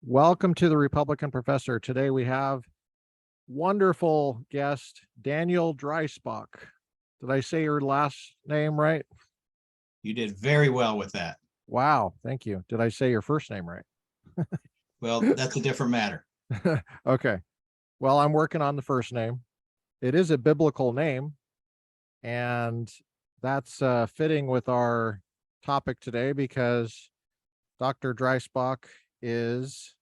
Welcome to the Republican Professor. Today we have wonderful guest, Daniel Dreisbach. Did I say your last name right? You did very well with that. Wow, thank you. Did I say your first name right? Well, that's a different matter. Okay. Well, I'm working on the first name. It is a biblical name, and that's fitting with our topic today because Dr. Dreisbach is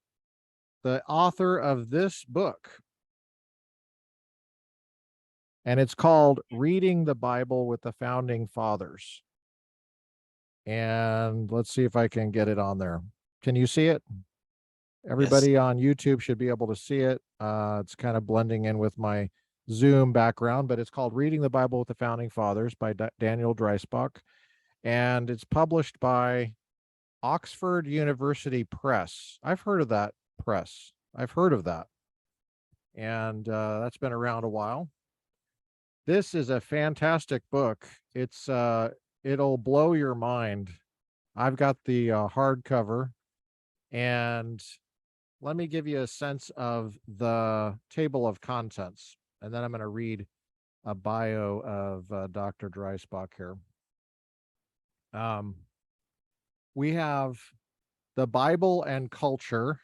the author of this book, and it's called Reading the Bible with the Founding Fathers. And let's see if I can get it on there. Can you see it? Everybody Yes. on YouTube should be able to see it. It's kind of blending in with my Zoom background, but it's called Reading the Bible with the Founding Fathers by Daniel Dreisbach. And it's published by Oxford University Press. I've heard of that press. I've heard of that. And that's been around a while. This is a fantastic book. It'll blow your mind. I've got the hardcover, and let me give you a sense of the table of contents, and then I'm going to read a bio of Dr. Dreisbach here. We have the Bible and culture,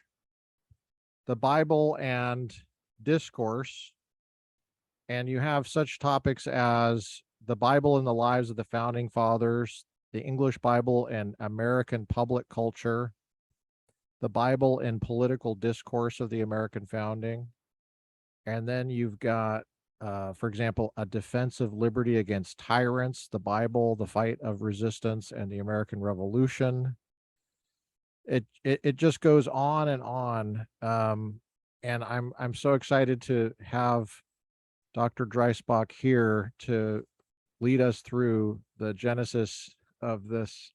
the Bible and discourse, and you have such topics as the Bible and the lives of the founding fathers, the English Bible and American public culture, the Bible and political discourse of the American founding. And then you've got, for example, a defense of liberty against tyrants, the Bible, the fight of resistance, and the American Revolution. It just goes on and on. And I'm so excited to have Dr. Dreisbach here to lead us through the genesis of this.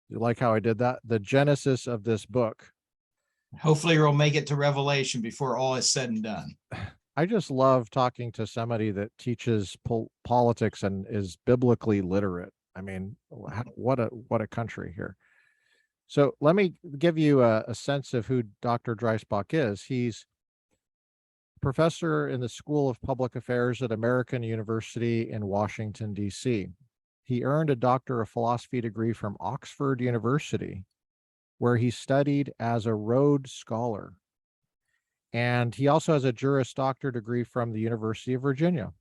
You like how I did that? The genesis of this book. Hopefully we'll make it to Revelation before all is said and done. I just love talking to somebody that teaches politics and is biblically literate. I mean, what a country here. So let me give you a sense of who Dr. Dreisbach is. He's professor in the School of Public Affairs at American University in Washington, D.C. He earned a Doctor of Philosophy degree from Oxford University, where he studied as a Rhodes Scholar. And he also has a Juris Doctor degree from the University of Virginia.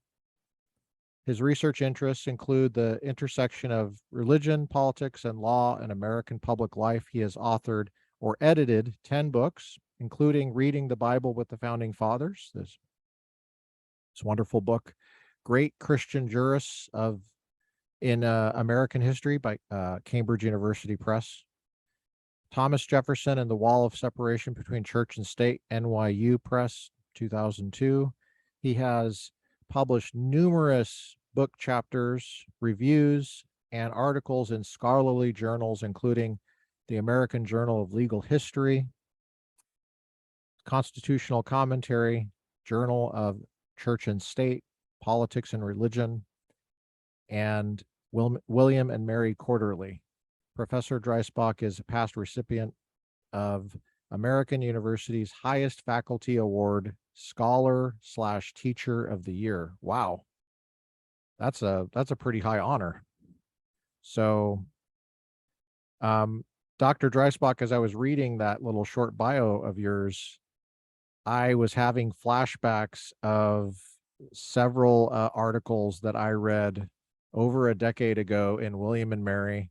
His research interests include the intersection of religion, politics, and law in American public life. He has authored or edited 10 books, including Reading the Bible with the Founding Fathers, this wonderful book, Great Christian Jurists in American History by Cambridge University Press, Thomas Jefferson and the Wall of Separation Between Church and State, NYU Press, 2002. He has published numerous book chapters, reviews, and articles in scholarly journals, including the American Journal of Legal History, Constitutional Commentary, Journal of Church and State, Politics and Religion, and William and Mary Quarterly. Professor Dreisbach is a past recipient of American University's highest faculty award, Scholar/Teacher of the Year. Wow. That's a pretty high honor. So, Dr. Dreisbach, as I was reading that little short bio of yours, I was having flashbacks of several articles that I read over a decade ago in William and Mary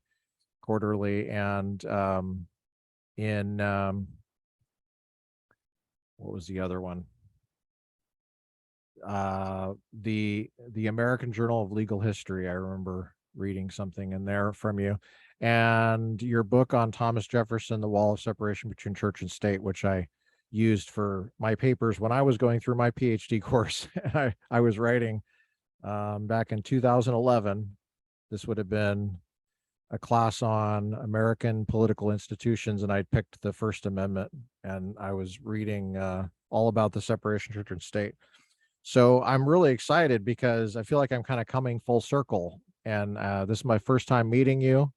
Quarterly and in what was the other one? The American Journal of Legal History. I remember reading something in there from you, and your book on Thomas Jefferson, The Wall of Separation Between Church and State, which I used for my papers when I was going through my Ph.D. course. I was writing back in 2011. This would have been a class on American political institutions, and I picked the First Amendment, and I was reading all about the separation of church and state. So I'm really excited because I feel like I'm kind of coming full circle, and this is my first time meeting you,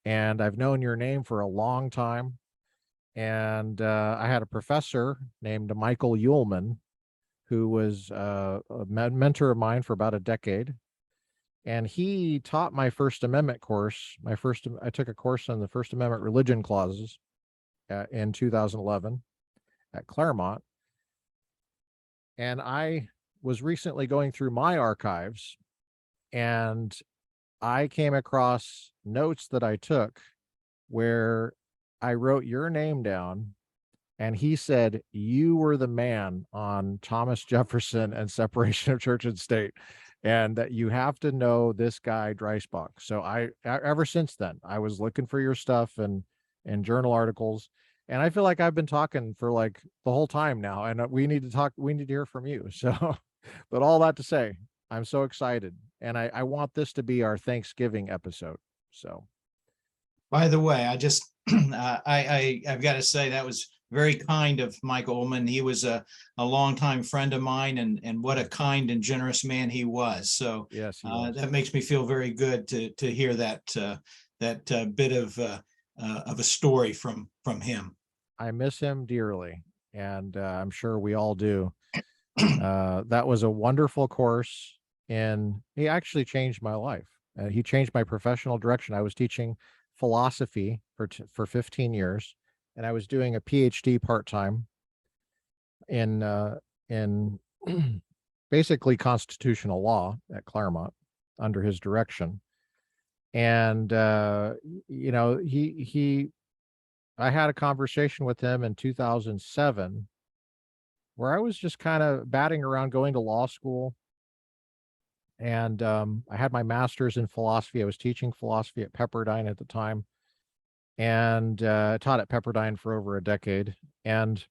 and I've known your name for a long time. And I had a professor named Michael Uhlman, who was a mentor of mine for about a decade. And he taught my First Amendment course. I took a course on the First Amendment religion clauses in 2011 at Claremont. And I was recently going through my archives, and I came across notes that I took where I wrote your name down, and he said you were the man on Thomas Jefferson and separation of church and state, and that you have to know this guy Dreisbach. So ever since then, I was looking for your stuff and journal articles, and I feel like I've been talking for like the whole time now, and we need to talk. We need to hear from you. So, but all that to say, I'm so excited, and I want this to be our Thanksgiving episode. So. By the way, I just I've got to say that was very kind of Michael Ullman. He was a longtime friend of mine, and what a kind and generous man he was. So Yes, he was. that makes me feel very good to hear that bit of a story from him. I miss him dearly, and I'm sure we all do. That was a wonderful course, and he actually changed my life. He changed my professional direction. I was teaching philosophy for 15 years, and I was doing a Ph.D. part-time in basically constitutional law at Claremont under his direction. And I had a conversation with him in 2007 where I was just kind of batting around going to law school. And I had my master's in philosophy. I was teaching philosophy at Pepperdine at the time, and taught at Pepperdine for over a decade. And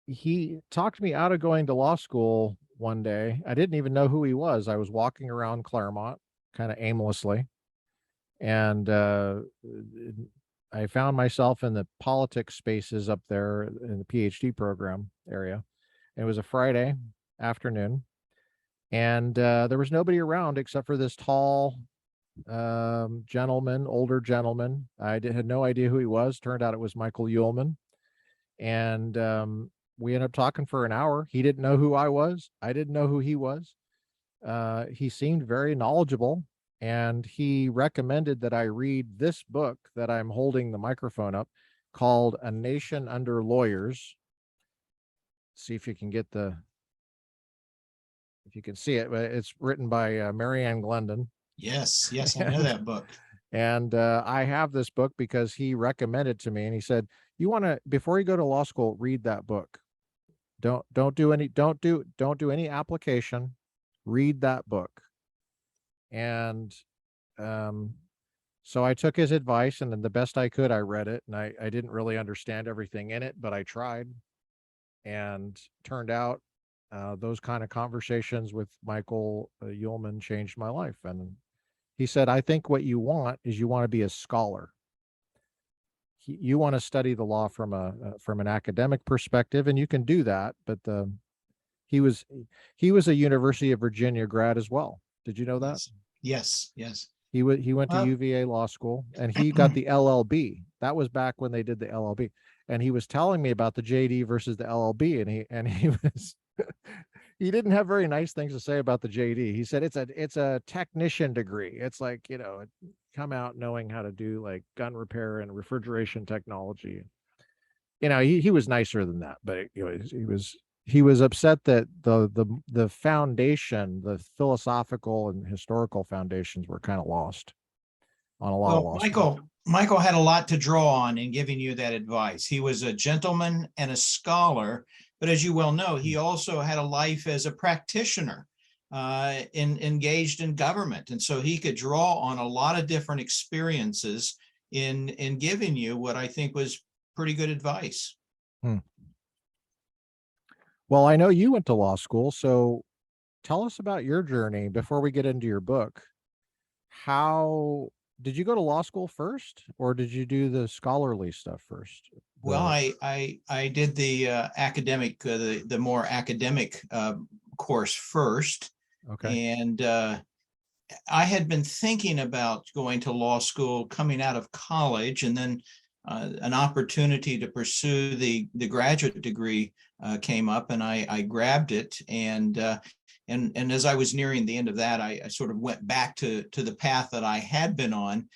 he talked me out of going to law school one day. I didn't even know who he was. I was walking around Claremont kind of aimlessly, and I found myself in the politics spaces up there in the PhD program area. It was a Friday afternoon, and there was nobody around except for this tall gentleman, older gentleman. Had no idea who he was. Turned out it was Michael Uhlman, and we ended up talking for an hour. He didn't know who I was. I didn't know who he was. He seemed very knowledgeable, and he recommended that I read this book that I'm holding the microphone up, called A Nation Under Lawyers. See if you can see it. It's written by Marianne Glendon. Yes, I know that book. And I have this book because he recommended to me, and he said, "You want to, before you go to law school, read that book. Don't do any application. Read that book." And so I took his advice, and then the best I could, I read it, and I didn't really understand everything in it, but I tried. And turned out those kind of conversations with Michael Uhlman changed my life. And he said, "I think what you want is you want to be a scholar. You want to study the law from an academic perspective, and you can do that." But he was a University of Virginia grad as well. Did you know that? Yes. He went to UVA law school, and he got the LLB. That was back when they did the LLB. And he was telling me about the JD versus the LLB, and he was he didn't have very nice things to say about the JD. He said it's a technician degree. It's like, come out knowing how to do like gun repair and refrigeration technology. He was nicer than that, but he was upset that the foundation, the philosophical and historical foundations, were kind of lost on a lot of law schools. Michael had a lot to draw on in giving you that advice. He was a gentleman and a scholar, but as you well know, he also had a life as a practitioner, engaged in government. And so he could draw on a lot of different experiences in giving you what I think was pretty good advice. Well, I know you went to law school, so tell us about your journey before we get into your book. How did you go to law school first, or did you do the scholarly stuff first? Well, I did the academic, the more academic course first. Okay. And I had been thinking about going to law school coming out of college, and then an opportunity to pursue the graduate degree came up, and I grabbed it. And as I was nearing the end of that, I sort of went back to the path that I had been on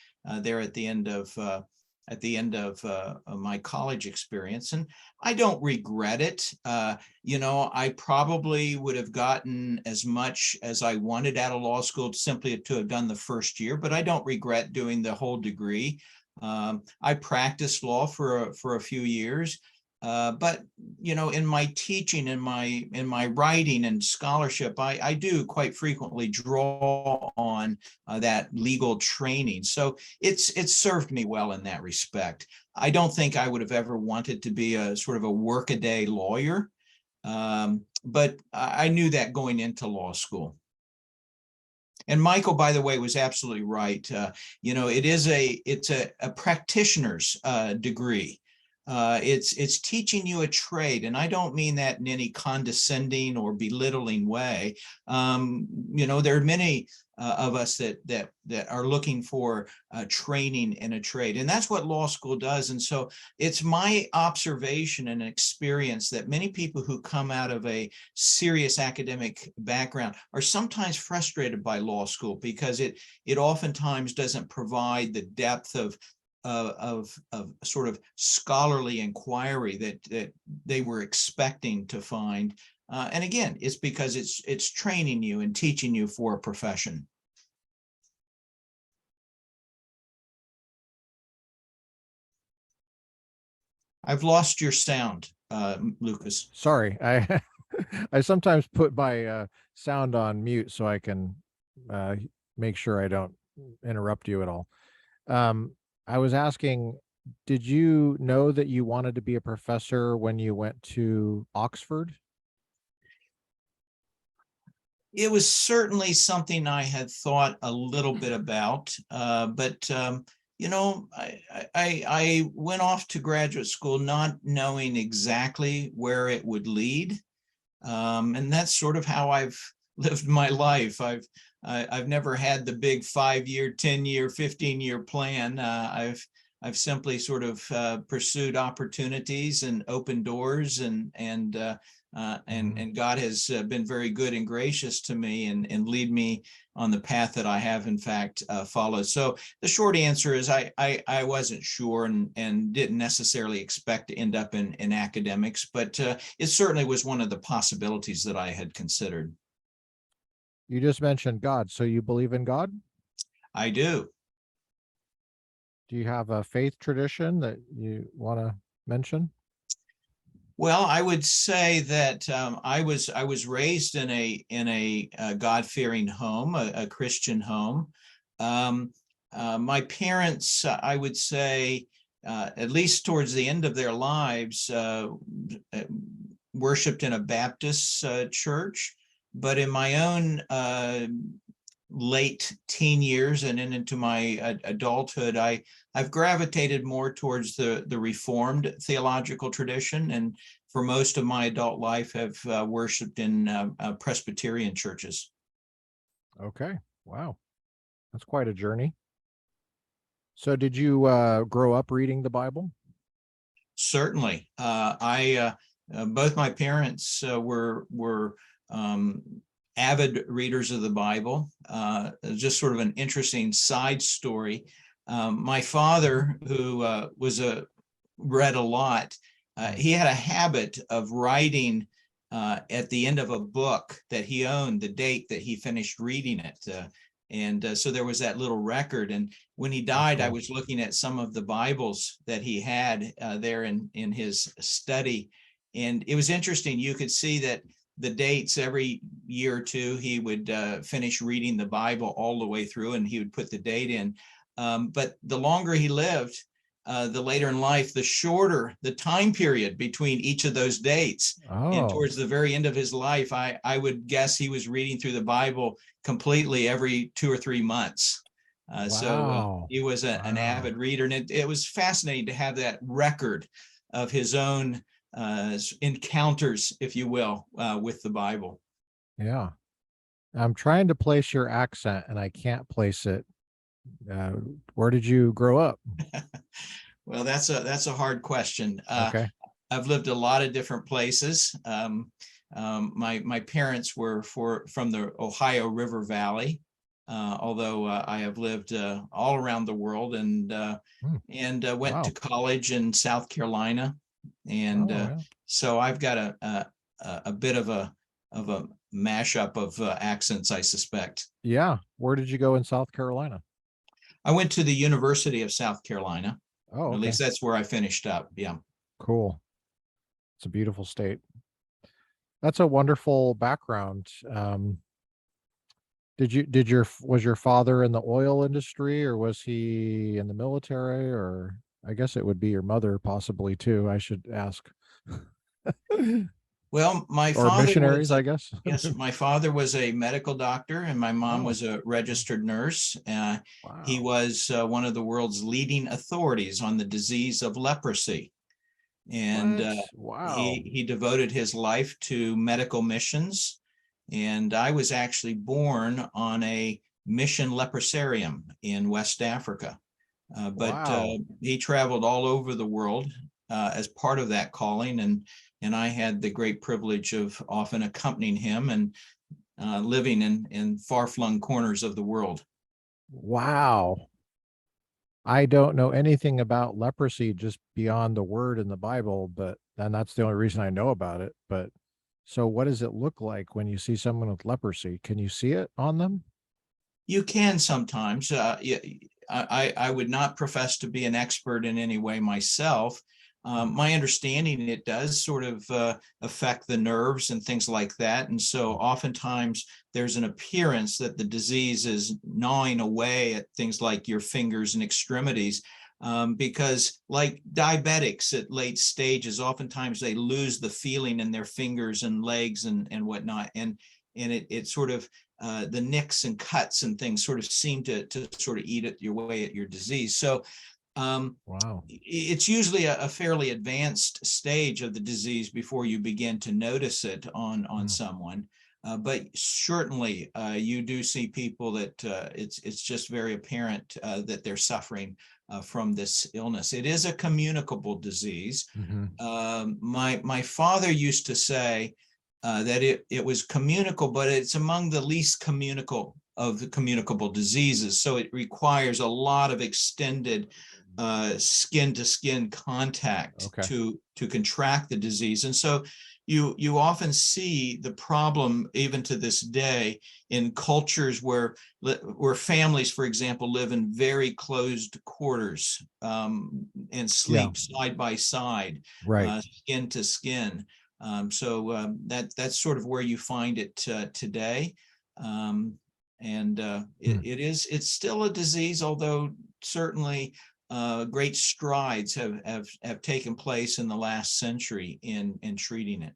there at the end of my college experience. And I don't regret it. I probably would have gotten as much as I wanted out of law school simply to have done the first year, but I don't regret doing the whole degree. I practiced law for a few years, but in my teaching, in my writing and scholarship, I do quite frequently draw on that legal training. So it's served me well in that respect. I don't think I would have ever wanted to be a sort of a workaday lawyer, but I knew that going into law school. And Michael, by the way, was absolutely right. It's a practitioner's degree. It's teaching you a trade, and I don't mean that in any condescending or belittling way. There are many of us that are looking for training in a trade, and that's what law school does. And so it's my observation and experience that many people who come out of a serious academic background are sometimes frustrated by law school because it oftentimes doesn't provide the depth of sort of scholarly inquiry that they were expecting to find. And again, it's because it's training you and teaching you for a profession. I've lost your sound, Lucas. Sorry, I I sometimes put my sound on mute so I can make sure I don't interrupt you at all. I was asking, did you know that you wanted to be a professor when you went to Oxford? It was certainly something I had thought a little bit about, but I went off to graduate school not knowing exactly where it would lead, and that's sort of how I've lived my life. I've never had the big 5-year, 10-year, 15-year plan. I've simply sort of pursued opportunities and opened doors, and God has been very good and gracious to me and lead me on the path that I have in fact followed. So the short answer is I wasn't sure and didn't necessarily expect to end up in academics, but it certainly was one of the possibilities that I had considered. You just mentioned God, so you believe in God? I do. Do you have a faith tradition that you want to mention? Well, I would say that I was raised in a God-fearing home, a Christian home. My parents, I would say, at least towards the end of their lives, worshipped in a Baptist church. But in my own late teen years and into my adulthood, I've gravitated more towards the Reformed theological tradition, and for most of my adult life have worshipped in Presbyterian churches. Okay, wow, that's quite a journey. So did you grow up reading the Bible? Certainly. Both my parents were avid readers of the Bible. Just sort of an interesting side story. My father, who read a lot, he had a habit of writing at the end of a book that he owned the date that he finished reading it. And so there was that little record. And when he died, I was looking at some of the Bibles that he had there in his study. And it was interesting. You could see that the dates every year or two, he would finish reading the Bible all the way through, and he would put the date in. But the longer he lived, the later in life, the shorter the time period between each of those dates. And towards the very end of his life, I would guess he was reading through the Bible completely every 2 or 3 months. So he was an avid reader, and it was fascinating to have that record of his own encounters, if you will, with the Bible. Yeah. I'm trying to place your accent and I can't place it. Where did you grow up? Well, that's a hard question. Okay. I've lived a lot of different places. My parents were from the Ohio River Valley, although I have lived all around the world, and went to Wow. college in South Carolina, and Oh, yeah. so I've got a bit of a mashup of accents, I suspect. Yeah. Where did you go in South Carolina? I went to the University of South Carolina. Oh, At okay. least that's where I finished up. Yeah. Cool. It's a beautiful state. That's a wonderful background. Was your father in the oil industry, or was he in the military, or I guess it would be your mother possibly too, I should ask. Well, my Or father missionaries, was I guess. yes, my father was a medical doctor, and my mom Oh, was a registered nurse. He wow. was one of the world's leading authorities on the disease of leprosy, and What? Wow. he devoted his life to medical missions. And I was actually born on a mission leprosarium in West Africa. But Wow. he traveled all over the world as part of that calling, and I had the great privilege of often accompanying him and living in far-flung corners of the world. Wow. I don't know anything about leprosy just beyond the word in the Bible, and that's the only reason I know about it. But so what does it look like when you see someone with leprosy? Can you see it on them? You can sometimes. I would not profess to be an expert in any way myself. My understanding, it does sort of affect the nerves and things like that. And so oftentimes there's an appearance that the disease is gnawing away at things like your fingers and extremities. Because like diabetics at late stages, oftentimes they lose the feeling in their fingers and legs and whatnot. And it sort of the nicks and cuts and things sort of seem to sort of eat at your way at your disease. So Wow. it's usually a fairly advanced stage of the disease before you begin to notice it on Mm. someone. But certainly you do see people that it's just very apparent that they're suffering from this illness. It is a communicable disease. Hmm. My father used to say that it was communicable, but it's among the least communicable of the communicable diseases. So it requires a lot of extended skin to skin contact Okay. to contract the disease. And so you often see the problem even to this day in cultures where families, for example, live in very closed quarters and Yeah. sleep side by side, Right. skin to skin. That's sort of where you find it today. And Hmm. it's still a disease, although certainly great strides have taken place in the last century in treating it.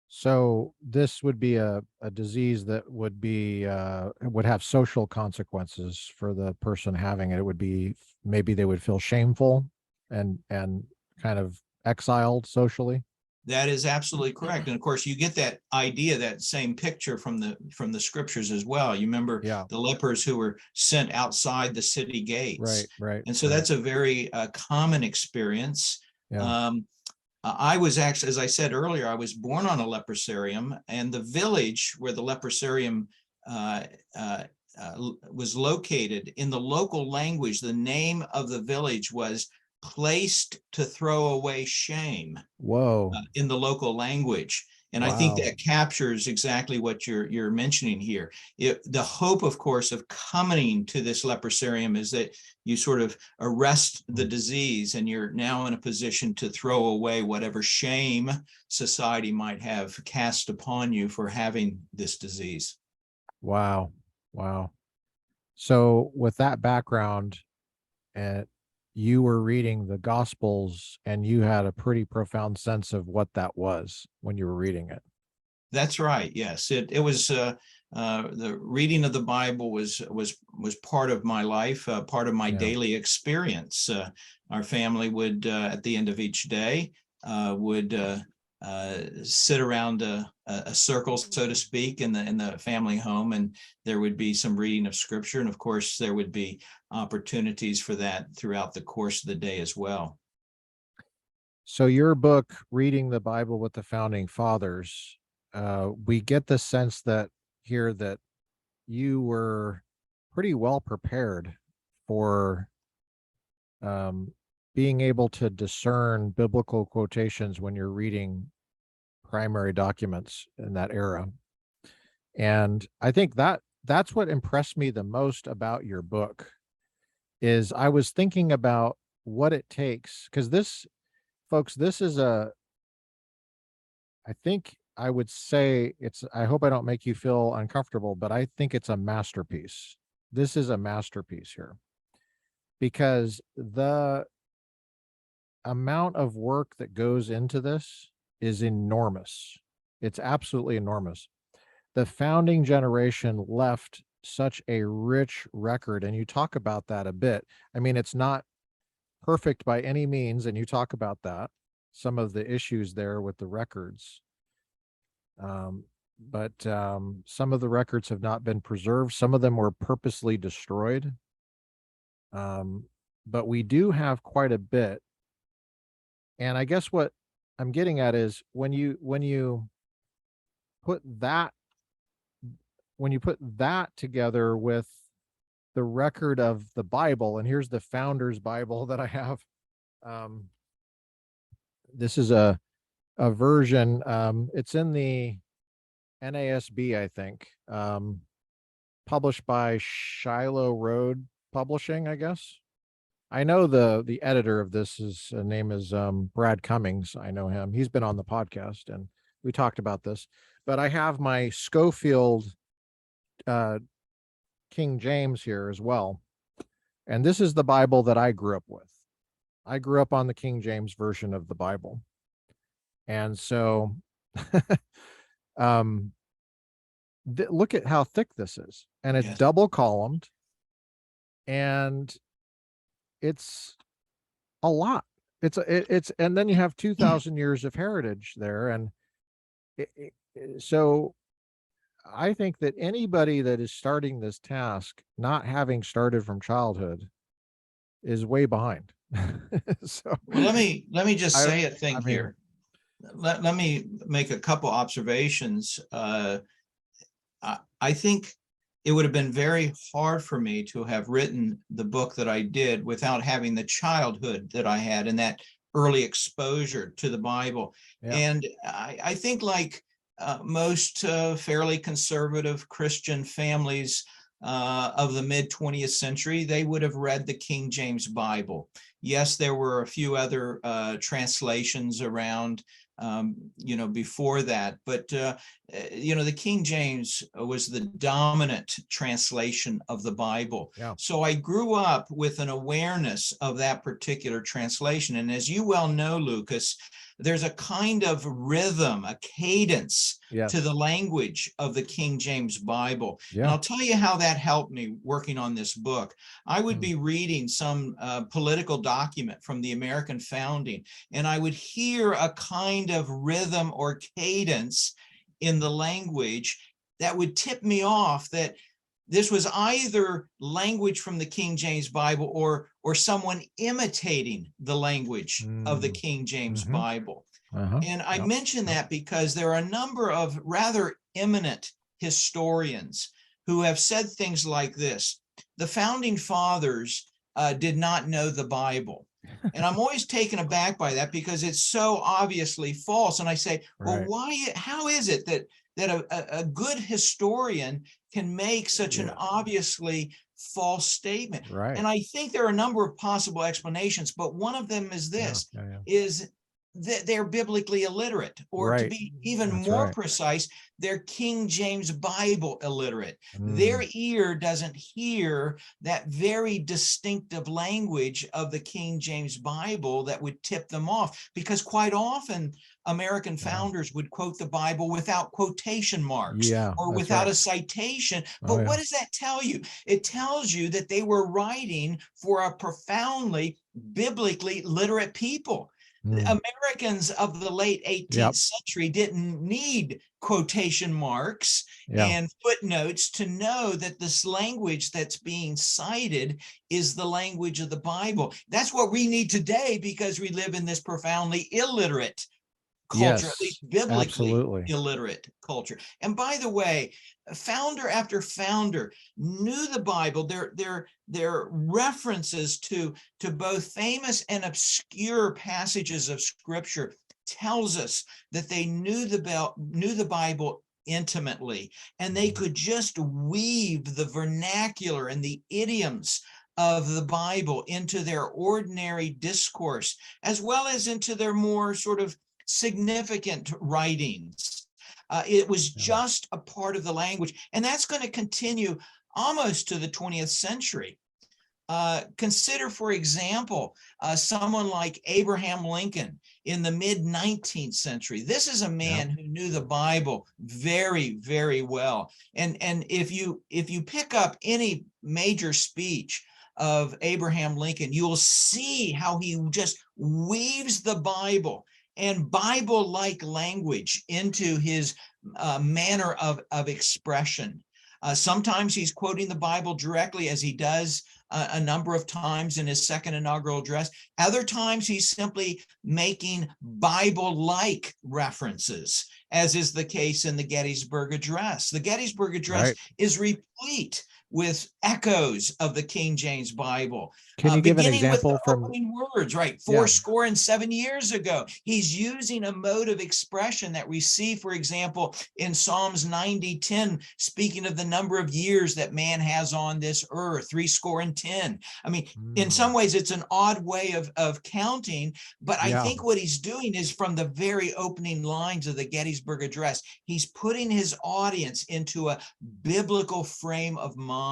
So this would be a disease that would have social consequences for the person having it. It would be maybe they would feel shameful and kind of exiled socially. That is absolutely correct. And of course, you get that idea, that same picture from the scriptures as well. You remember Yeah. the lepers who were sent outside the city Right. gates. Right. And so Right. that's a very common experience. Yeah. Um, I was actually, as I said earlier, I was born on a leprosarium, and the village where the leprosarium uh, uh, was located, in the local language, the name of the village was Placed to Throw Away Shame Whoa. in the local language. And I think Wow. that captures exactly what you're mentioning here. The hope, of course, of coming to this leprosarium is that you sort of arrest the Mm. disease, and you're now in a position to throw away whatever shame society might have cast upon you for having this disease. Wow. Wow. So with that background, and you were reading the Gospels and you had a pretty profound sense of what that was when you were reading it. That's right. Yes, it was the reading of the Bible was part of my life, part of my Yeah. daily experience. Our family would at the end of each day would sit around a circle, so to speak, in the family home, and there would be some reading of scripture, and of course there would be opportunities for that throughout the course of the day as well. So your book, Reading the Bible with the Founding Fathers, we get the sense that here that you were pretty well prepared for being able to discern biblical quotations when you're reading primary documents in that era. And I think that that's what impressed me the most about your book is I was thinking about what it takes, because this, folks, this is I think I would say I hope I don't make you feel uncomfortable, but I think it's a masterpiece. This is a masterpiece here because the amount of work that goes into this is enormous. It's absolutely enormous. The founding generation left such a rich record, and you talk about that a bit. I mean, it's not perfect by any means, and you talk about that, some of the issues there with the records. But some of the records have not been preserved. Some of them were purposely destroyed. But we do have quite a bit. And I guess what I'm getting at is when you put that together with the record of the Bible, and here's the Founders Bible that I have. This is a version. It's in the NASB, I think, published by Shiloh Road Publishing, I guess. I know the editor of this name is Brad Cummings. I know him. He's been on the podcast and we talked about this. But I have my Schofield King James here as well. And this is the Bible that I grew up with. I grew up on the King James version of the Bible. And so look at how thick this is. And it's double columned. And it's a lot. It's and then you have 2,000 years of heritage there. And so I think that anybody that is starting this task, not having started from childhood, is way behind. So well, let me just say a thing here. Let me make a couple observations. I think it would have been very hard for me to have written the book that I did without having the childhood that I had and that early exposure to the Bible. Yeah. And I think like most fairly conservative Christian families of the mid 20th century, they would have read the King James Bible. Yes, there were a few other translations around before that, but the King James was the dominant translation of the Bible. Yeah. So I grew up with an awareness of that particular translation. And as you well know, Lucas, there's a kind of rhythm, a cadence to the language of the King James Bible. Yeah. And I'll tell you how that helped me working on this book. I would be reading some political document from the American founding, and I would hear a kind of rhythm or cadence in the language that would tip me off that this was either language from the King James Bible or someone imitating the language of the King James Bible. And I mention that because there are a number of rather eminent historians who have said things like this. The founding fathers did not know the Bible. And I'm always taken aback by that because it's so obviously false. And I say, well, how is it that a good historian can make such an obviously false statement? Right. And I think there are a number of possible explanations, but one of them is this, is that they're biblically illiterate, or to be even more precise, they're King James Bible illiterate. Their ear doesn't hear that very distinctive language of the King James Bible that would tip them off, because quite often American founders would quote the Bible without quotation marks or without a citation. But what does that tell you? It tells you that they were writing for a profoundly biblically literate people. Mm. Americans of the late 18th Yep. century didn't need quotation marks Yeah. and footnotes to know that this language that's being cited is the language of the Bible. That's what we need today because we live in this profoundly illiterate culture, at Yes. least biblically Absolutely. illiterate culture. And by the way, founder after founder knew the Bible. Their references to both famous and obscure passages of Scripture tells us that they knew the Bible intimately, and they could just weave the vernacular and the idioms of the Bible into their ordinary discourse, as well as into their more sort of significant writings. It was Yeah. just a part of the language, and that's going to continue almost to the 20th century. Consider, for example, someone like Abraham Lincoln in the mid 19th century. This is a man who knew the Bible very, very well. And if you pick up any major speech of Abraham Lincoln, you'll see how he just weaves the Bible and Bible-like language into his manner of expression. Sometimes he's quoting the Bible directly, as he does a number of times in his second inaugural address. Other times he's simply making Bible-like references, as is the case in the Gettysburg Address. The Gettysburg Address Right. is replete with echoes of the King James Bible, Can you give an beginning with the example from? opening words, right? Yeah. 7 years ago. He's using a mode of expression that we see, for example, in Psalms 90:10, speaking of the number of years that man has on this earth, 10. I mean, in some ways, it's an odd way of counting, but I Yeah. think what he's doing is from the very opening lines of the Gettysburg Address, he's putting his audience into a biblical frame of mind.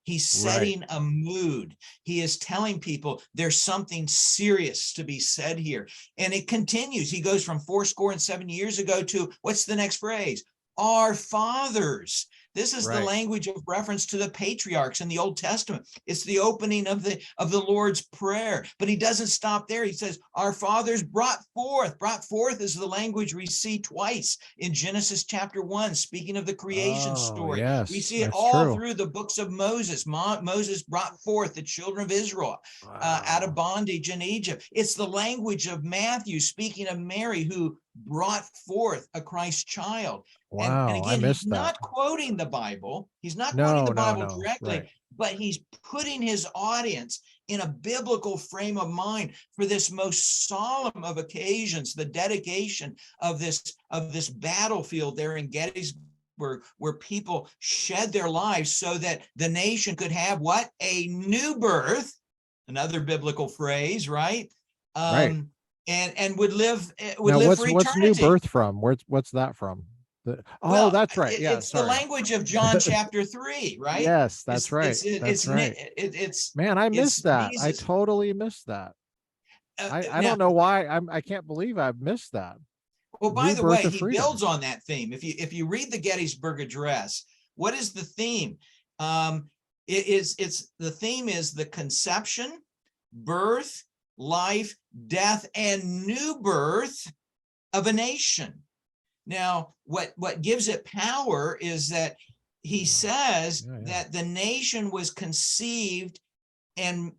He's setting a mood. He is telling people there's something serious to be said here. And it continues. He goes from 7 years ago to what's the next phrase? Our fathers. This is the language of reference to the patriarchs in the Old Testament. It's the opening of the Lord's Prayer. But he doesn't stop there. He says, our fathers brought forth. Brought forth is the language we see twice in Genesis chapter 1, speaking of the creation story. We see it all through the books of Moses. Moses brought forth the children of Israel out of bondage in Egypt. It's the language of Matthew, speaking of Mary, who brought forth a Christ child. And Wow. I again, he's missed that. not quoting the Bible. He's not quoting No, the no, Bible no. directly, Right. but he's putting his audience in a biblical frame of mind for this most solemn of occasions, the dedication of this battlefield there in Gettysburg, where people shed their lives so that the nation could have what? A new birth, another biblical phrase, right? Right. And would live Now, for what's new eternity. birth from? What's that from? Oh, Well, that's right. Yeah, it's the sorry. language of John chapter 3, right? Yes, that's It's right. it's it's That's right. it's Man, I missed it's that. I Jesus. totally missed that. I Now, don't know why. I can't believe I've missed that. well, by New the birth way, of he freedom. builds on that theme. If you read the Gettysburg Address, what is the theme? The theme is the conception, birth, life, death, and new birth of a nation. Now, what gives it power is that he says that the nation was conceived and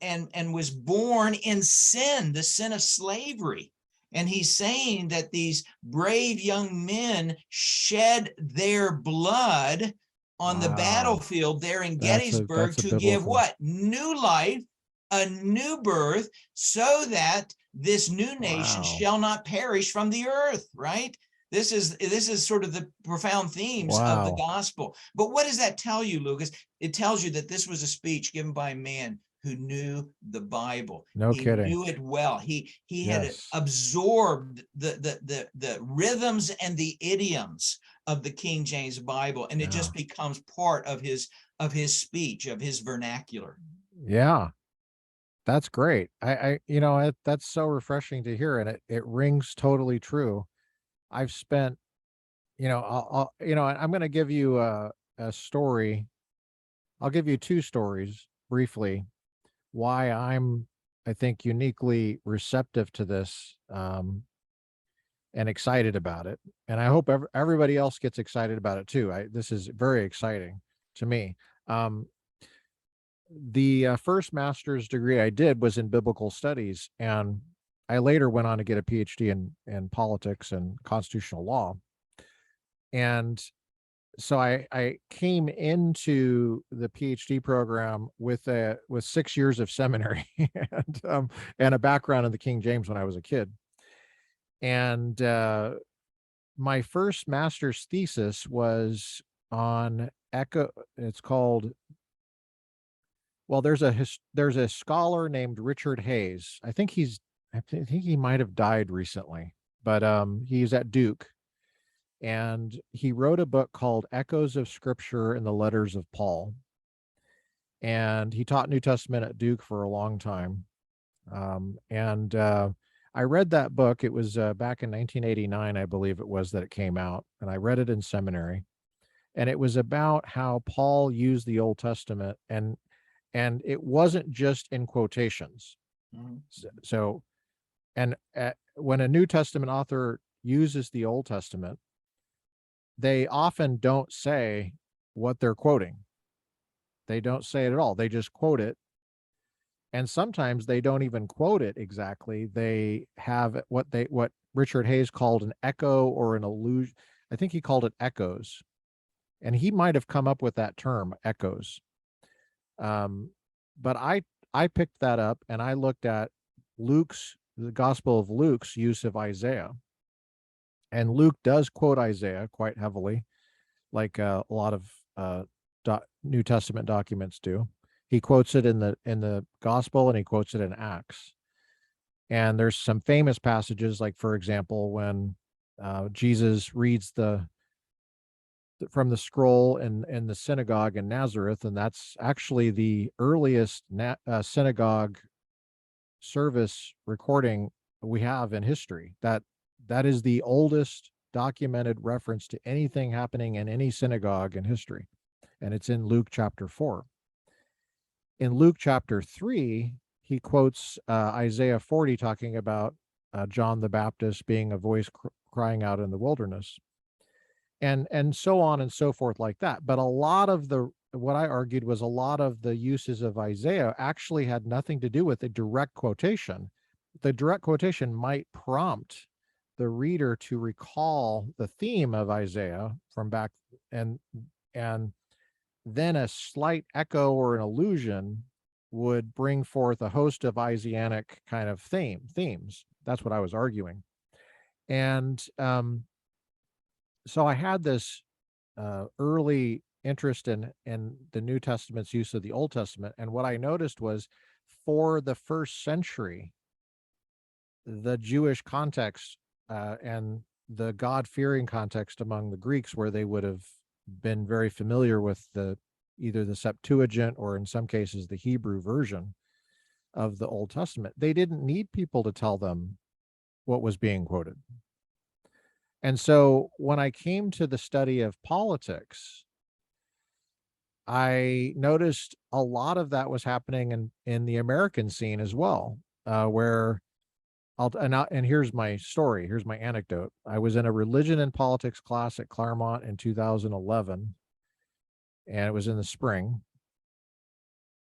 was born in sin, the sin of slavery. And he's saying that these brave young men shed their blood on the battlefield there in Gettysburg That's a to give biblical. what? New life, a new birth, so that this new nation shall not perish from the earth, right? This is sort of the profound themes of the gospel. But what does that tell you, Lucas? It tells you that this was a speech given by a man who knew the Bible. No He kidding. knew it well. He had absorbed the rhythms and the idioms of the King James Bible, and it just becomes part of his speech, of his vernacular. Yeah. That's great. That's so refreshing to hear, and it rings totally true. I've spent, I'm going to give you a story. I'll give you two stories briefly. Why I'm I think, uniquely receptive to this, and excited about it. And I hope everybody else gets excited about it too. This is very exciting to me. Um, the first master's degree I did was in biblical studies, and I later went on to get a PhD in politics and constitutional law. And so I came into the PhD program with 6 years of seminary and a background in the King James when I was a kid. And my first master's thesis was on echo. It's called, well, there's a scholar named Richard Hayes. I think he might have died recently, but he's at Duke, and he wrote a book called Echoes of Scripture in the Letters of Paul. And he taught New Testament at Duke for a long time. And I read that book. It was back in 1989, I believe it was, that it came out, and I read it in seminary. And it was about how Paul used the Old Testament, and it wasn't just in quotations. Mhm. So, and when a New Testament author uses the Old Testament, they often don't say what they're quoting. They don't say it at all. They just quote it. And sometimes they don't even quote it exactly. They have what Richard Hayes called an echo or an allusion. I think he called it echoes. And he might have come up with that term, echoes. Um, but I picked that up and I looked at the Gospel of Luke's use of Isaiah. And Luke does quote Isaiah quite heavily, like a lot of New Testament documents do. He quotes it in the Gospel, and he quotes it in Acts. And there's some famous passages, like, for example, when Jesus reads from the scroll in the synagogue in Nazareth, and that's actually the earliest synagogue service recording we have in history. That is the oldest documented reference to anything happening in any synagogue in history, and it's in Luke chapter 4. In Luke chapter 3, he quotes Isaiah 40, talking about John the Baptist being a voice crying out in the wilderness, and so on and so forth, like that. But a lot of what I argued was a lot of the uses of Isaiah actually had nothing to do with a direct quotation. The direct quotation might prompt the reader to recall the theme of Isaiah from back, and then a slight echo or an allusion would bring forth a host of Isaianic kind of themes. That's what I was arguing. And so I had this early interest in the New Testament's use of the Old Testament. And what I noticed was, for the first century, the Jewish context and the God-fearing context among the Greeks, where they would have been very familiar with either the Septuagint or, in some cases, the Hebrew version of the Old Testament, they didn't need people to tell them what was being quoted. And so when I came to the study of politics, I noticed a lot of that was happening in the American scene as well, where and here's my story. Here's my anecdote. I was in a religion and politics class at Claremont in 2011, and it was in the spring.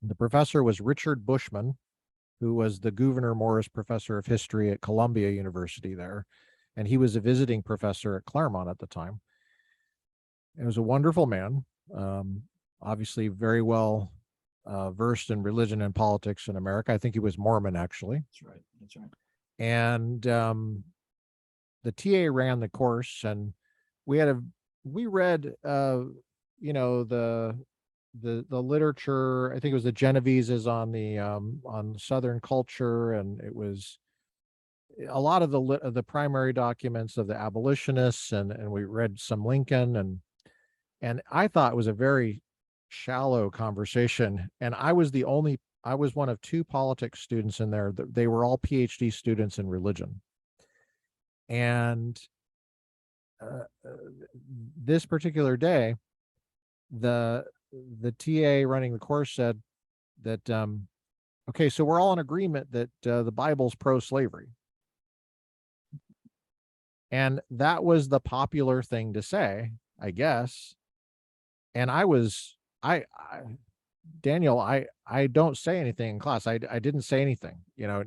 The professor was Richard Bushman, who was the Gouverneur Morris Professor of History at Columbia University there, and he was a visiting professor at Claremont at the time. It was a wonderful man, obviously very well versed in religion and politics in America. I think he was Mormon, actually. That's right. That's right. And the TA ran the course, and we read the literature. I think it was the Genoveses on Southern culture, and it was a lot of the primary documents of the abolitionists, and we read some Lincoln, and I thought it was a very shallow conversation. And I was one of two politics students in there. They were all PhD students in religion. And this particular day, the TA running the course said that, okay, so we're all in agreement that the Bible's pro-slavery. And that was the popular thing to say, I guess. And I Daniel, I don't say anything in class. I didn't say anything,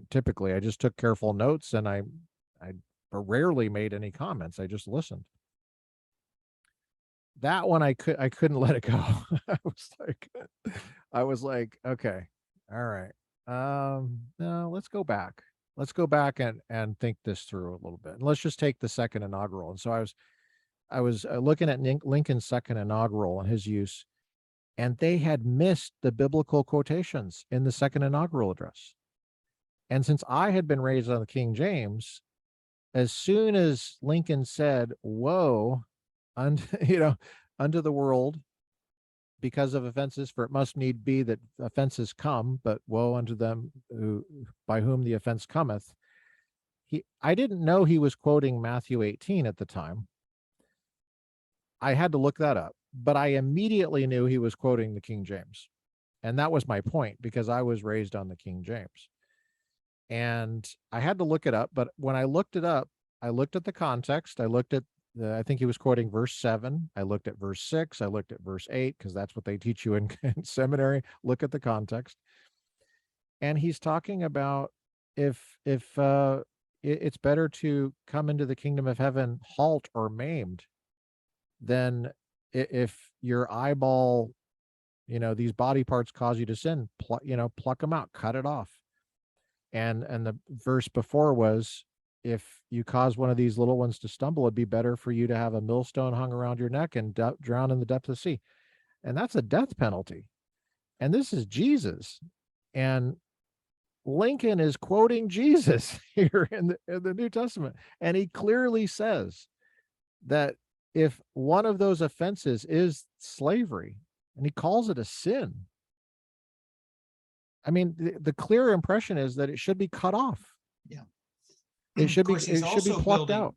typically I just took careful notes, and I rarely made any comments. I just listened. That one I couldn't let it go. I was like, okay, all right. No, let's go back. Let's go back and think this through a little bit. And let's just take the second inaugural. And so I was looking at Lincoln's second inaugural and his use, and they had missed the biblical quotations in the second inaugural address. And since I had been raised on the King James, as soon as Lincoln said, "Woe unto unto the world because of offenses, for it must need be that offenses come, but woe unto them by whom the offense cometh," I didn't know he was quoting Matthew 18 at the time. I had to look that up, but I immediately knew he was quoting the King James. And that was my point, because I was raised on the King James. And I had to look it up, but when I looked it up, I looked at the context. I looked at I think he was quoting verse 7. I looked at verse 6. I looked at verse 8, because that's what they teach you in seminary. Look at the context. And he's talking about if it's better to come into the kingdom of heaven halt or maimed than if your eyeball, these body parts cause you to sin, pluck them out, cut it off. And the verse before was, if you cause one of these little ones to stumble, it'd be better for you to have a millstone hung around your neck and drown in the depth of the sea. And that's a death penalty. And this is Jesus. And Lincoln is quoting Jesus here in the New Testament. And he clearly says that if one of those offenses is slavery, and he calls it a sin, I mean, the clear impression is that it should be cut off. Yeah. It should be, Of course, he's it should be also plucked building, out.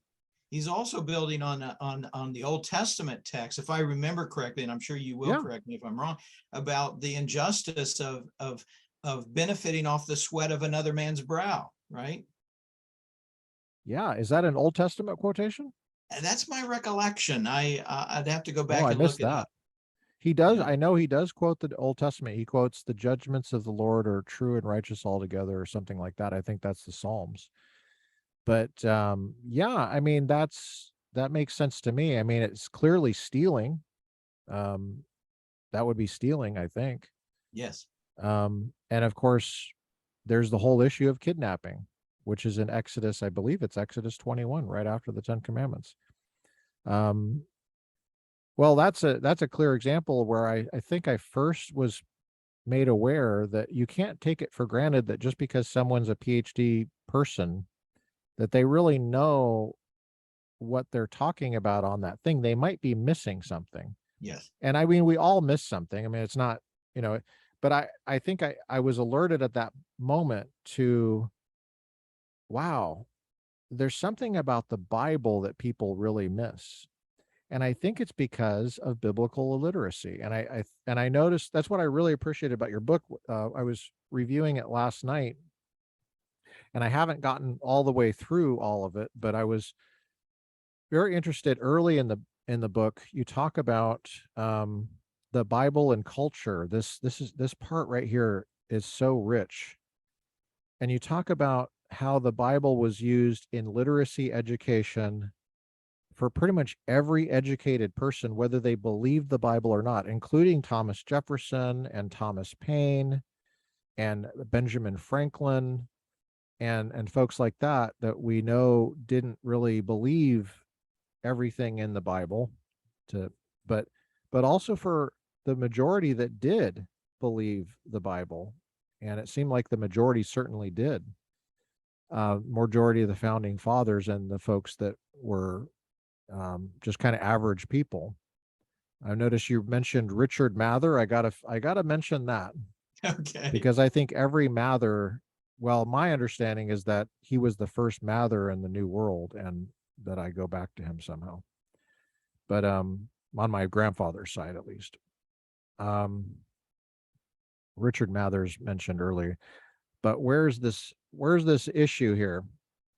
he's also building on the Old Testament text, if I remember correctly, and I'm sure you will Yeah. correct me if I'm wrong, about the injustice of benefiting off the sweat of another man's brow, right? Yeah. Is that an Old Testament quotation? And that's my recollection. I'd have to go Oh, back I and look missed it that. up. He does. Yeah. I know he does quote the Old Testament. He quotes the judgments of the Lord are true and righteous altogether, or something like that. I think that's the Psalms. But yeah, I mean, that makes sense to me. I mean, it's clearly stealing. Um, that would be stealing, I think. Yes. And of course, there's the whole issue of kidnapping, which is in Exodus. I believe it's Exodus 21, right after the 10 Commandments. Well, that's a clear example where I think I first was made aware that you can't take it for granted that just because someone's a PhD person, that they really know what they're talking about on that thing. They might be missing something. Yes. And I mean, we all miss something. I mean, it's not, but I think I was alerted at that moment to, wow, there's something about the Bible that people really miss. And I think it's because of biblical illiteracy. And I noticed that's what I really appreciated about your book. I was reviewing it last night, and I haven't gotten all the way through all of it, but I was very interested early in the book. You talk about the Bible and culture. This part right here is so rich. And you talk about how the Bible was used in literacy education for pretty much every educated person, whether they believed the Bible or not, including Thomas Jefferson and Thomas Paine and Benjamin Franklin and folks like that we know didn't really believe everything in the Bible, to but also for the majority that did believe the Bible. And it seemed like the majority certainly did. Majority of the founding fathers and the folks that were just kind of average people. I noticed you mentioned Richard Mather. I gotta mention that, Okay. because I think every Mather, well, my understanding is that he was the first Mather in the New World, and that I go back to him somehow. But on my grandfather's side, at least. Richard Mather's mentioned earlier. But where's this issue here?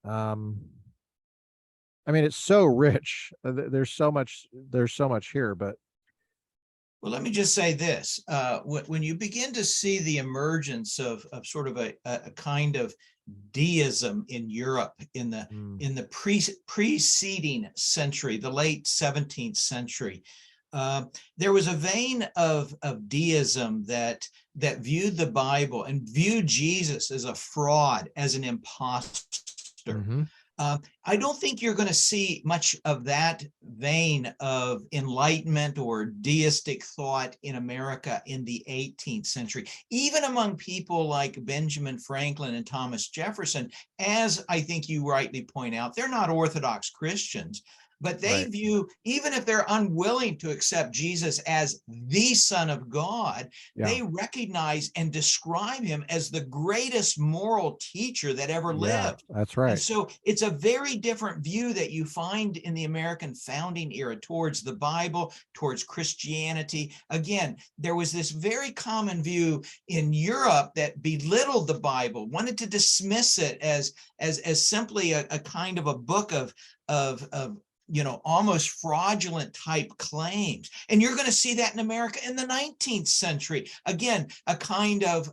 Um, I mean, it's so rich. There's so much here, but Well, let me just say this. When you begin to see the emergence of sort of a kind of deism in Europe in the mm, preceding century, the late 17th century, there was a vein of deism that viewed the Bible and viewed Jesus as a fraud, as an imposter. hmm I don't think you're going to see much of that vein of enlightenment or deistic thought in America in the 18th century, even among people like Benjamin Franklin and Thomas Jefferson. As I think you rightly point out, they're not Orthodox Christians, but they right, view, even if they're unwilling to accept Jesus as the Son of God, yeah, they recognize and describe him as the greatest moral teacher that ever yeah, lived. that's And right, so it's a very different view that you find in the American founding era towards the Bible, towards Christianity. Again, there was this very common view in Europe that belittled the Bible, wanted to dismiss it as simply a kind of a book of almost fraudulent type claims. And you're going to see that in America in the 19th century. Again, a kind of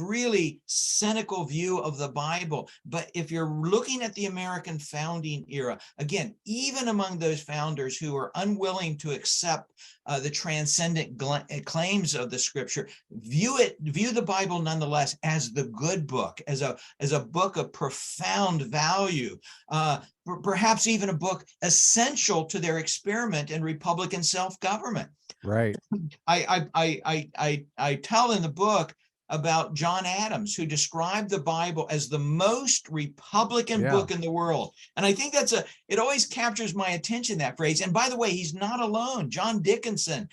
really cynical view of the Bible. But if you're looking at the American founding era, again, even among those founders who are unwilling to accept the transcendent claims of the scripture, view the Bible nonetheless as the good book, as a book of profound value, perhaps even a book essential to their experiment in Republican self-government. right, I tell in the book about John Adams, who described the Bible as the most Republican yeah, book in the world. And I think it always captures my attention, that phrase. And by the way, he's not alone. John Dickinson,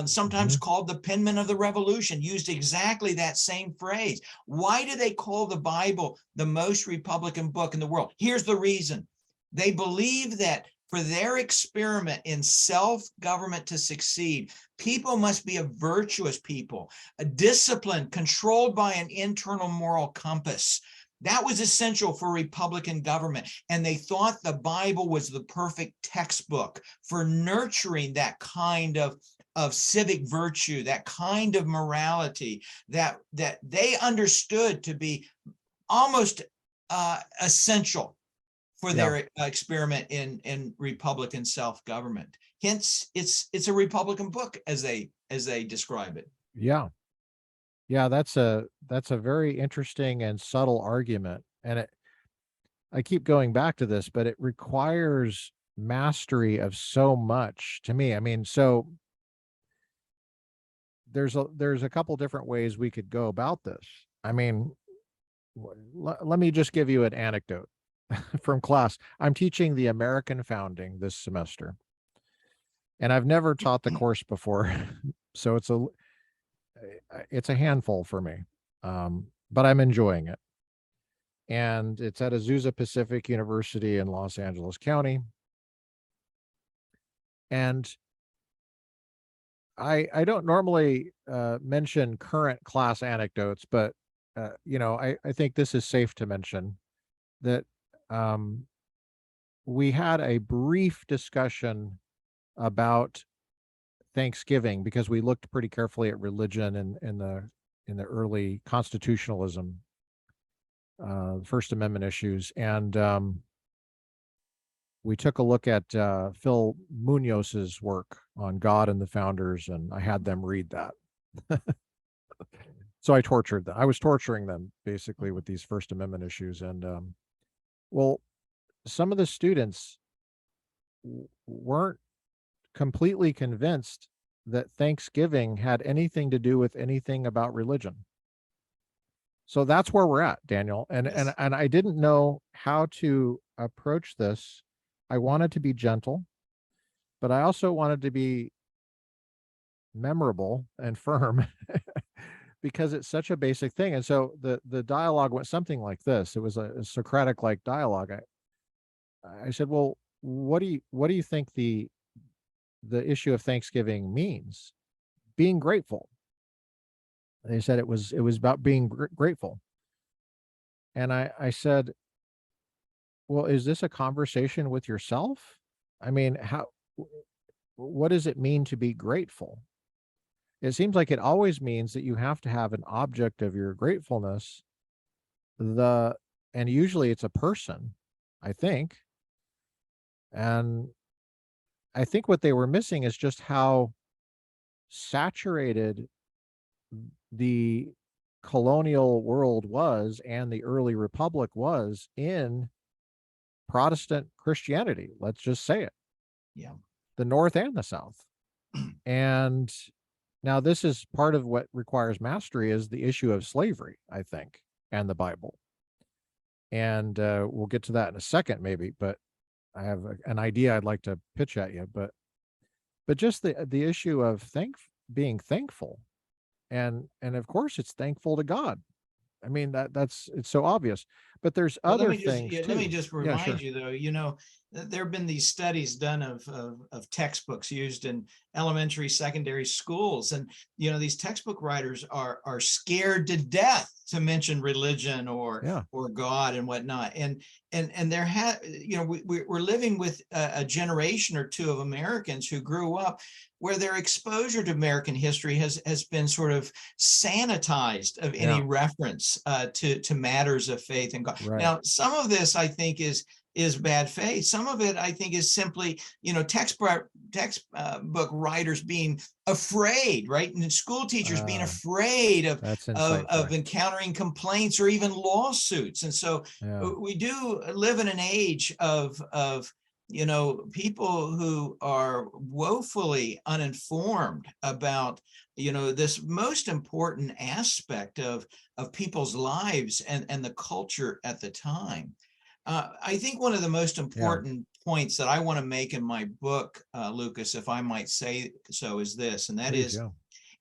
sometimes hmm called the penman of the revolution, used exactly that same phrase. Why do they call the Bible the most Republican book in the world? Here's the reason. They believe that for their experiment in self-government to succeed, people must be a virtuous people, a disciplined, controlled by an internal moral compass. That was essential for Republican government. And they thought the Bible was the perfect textbook for nurturing that kind of civic virtue, that kind of morality that they understood to be almost essential for yeah, their experiment in Republican self-government. Hence, it's a Republican book as they describe it. yeah, yeah. That's a very interesting and subtle argument, and I keep going back to this, but it requires mastery of so much to me. I mean, so there's a couple different ways we could go about this. I mean, let me just give you an anecdote from class. I'm teaching the American founding this semester, and I've never taught the course before, so it's a handful for me, but I'm enjoying it. And it's at Azusa Pacific University in Los Angeles County, and I don't normally mention current class anecdotes, but I think this is safe to mention that um, we had a brief discussion about Thanksgiving because we looked pretty carefully at religion in the early constitutionalism, First Amendment issues, and we took a look at Phil Munoz's work on God and the Founders, and I had them read that. So I tortured them. I was torturing them basically with these First Amendment issues, and well, some of the students weren't completely convinced that Thanksgiving had anything to do with anything about religion. So that's where we're at, Daniel. And and Yes. and I didn't know how to approach this. I wanted to be gentle, but I also wanted to be memorable and firm because it's such a basic thing. And so the dialogue went something like this. It was a Socratic like dialogue. I said, "Well, what do you think the issue of Thanksgiving means? Being grateful." They said it was about being grateful. And I said, well, is this a conversation with yourself? I mean, what does it mean to be grateful? It seems like it always means that you have to have an object of your gratefulness, the and usually it's a person, I think. And I think what they were missing is just how saturated the colonial world was and the early republic was in Protestant Christianity. Let's just say it, Yeah. the North and the South. And now this is part of what requires mastery is the issue of slavery, I think, and the Bible. And we'll get to that in a second, maybe, but I have an idea I'd like to pitch at you, but just the issue of being thankful, and of course it's thankful to God. I mean that's it's so obvious, but there's Well, other things let me too. just Yeah, remind sure. you, though, there have been these studies done of textbooks used in elementary, secondary schools. And, these textbook writers are scared to death to mention religion Yeah, or God and whatnot. And we're living with a generation or two of Americans who grew up where their exposure to American history has been sort of sanitized of any yeah, reference to matters of faith and God. right. Now, some of this I think is bad faith. Some of it I think is simply, textbook writers being afraid, right? And school teachers being Uh, afraid that's of insightful. encountering complaints or even lawsuits. And so Yeah, we do live in an age of people who are woefully uninformed about this most important aspect of people's lives and the culture at the time. I think one of the most yeah, important points that I want to make in my book, Lucas, if I might say so, is this, and that please, is, yeah,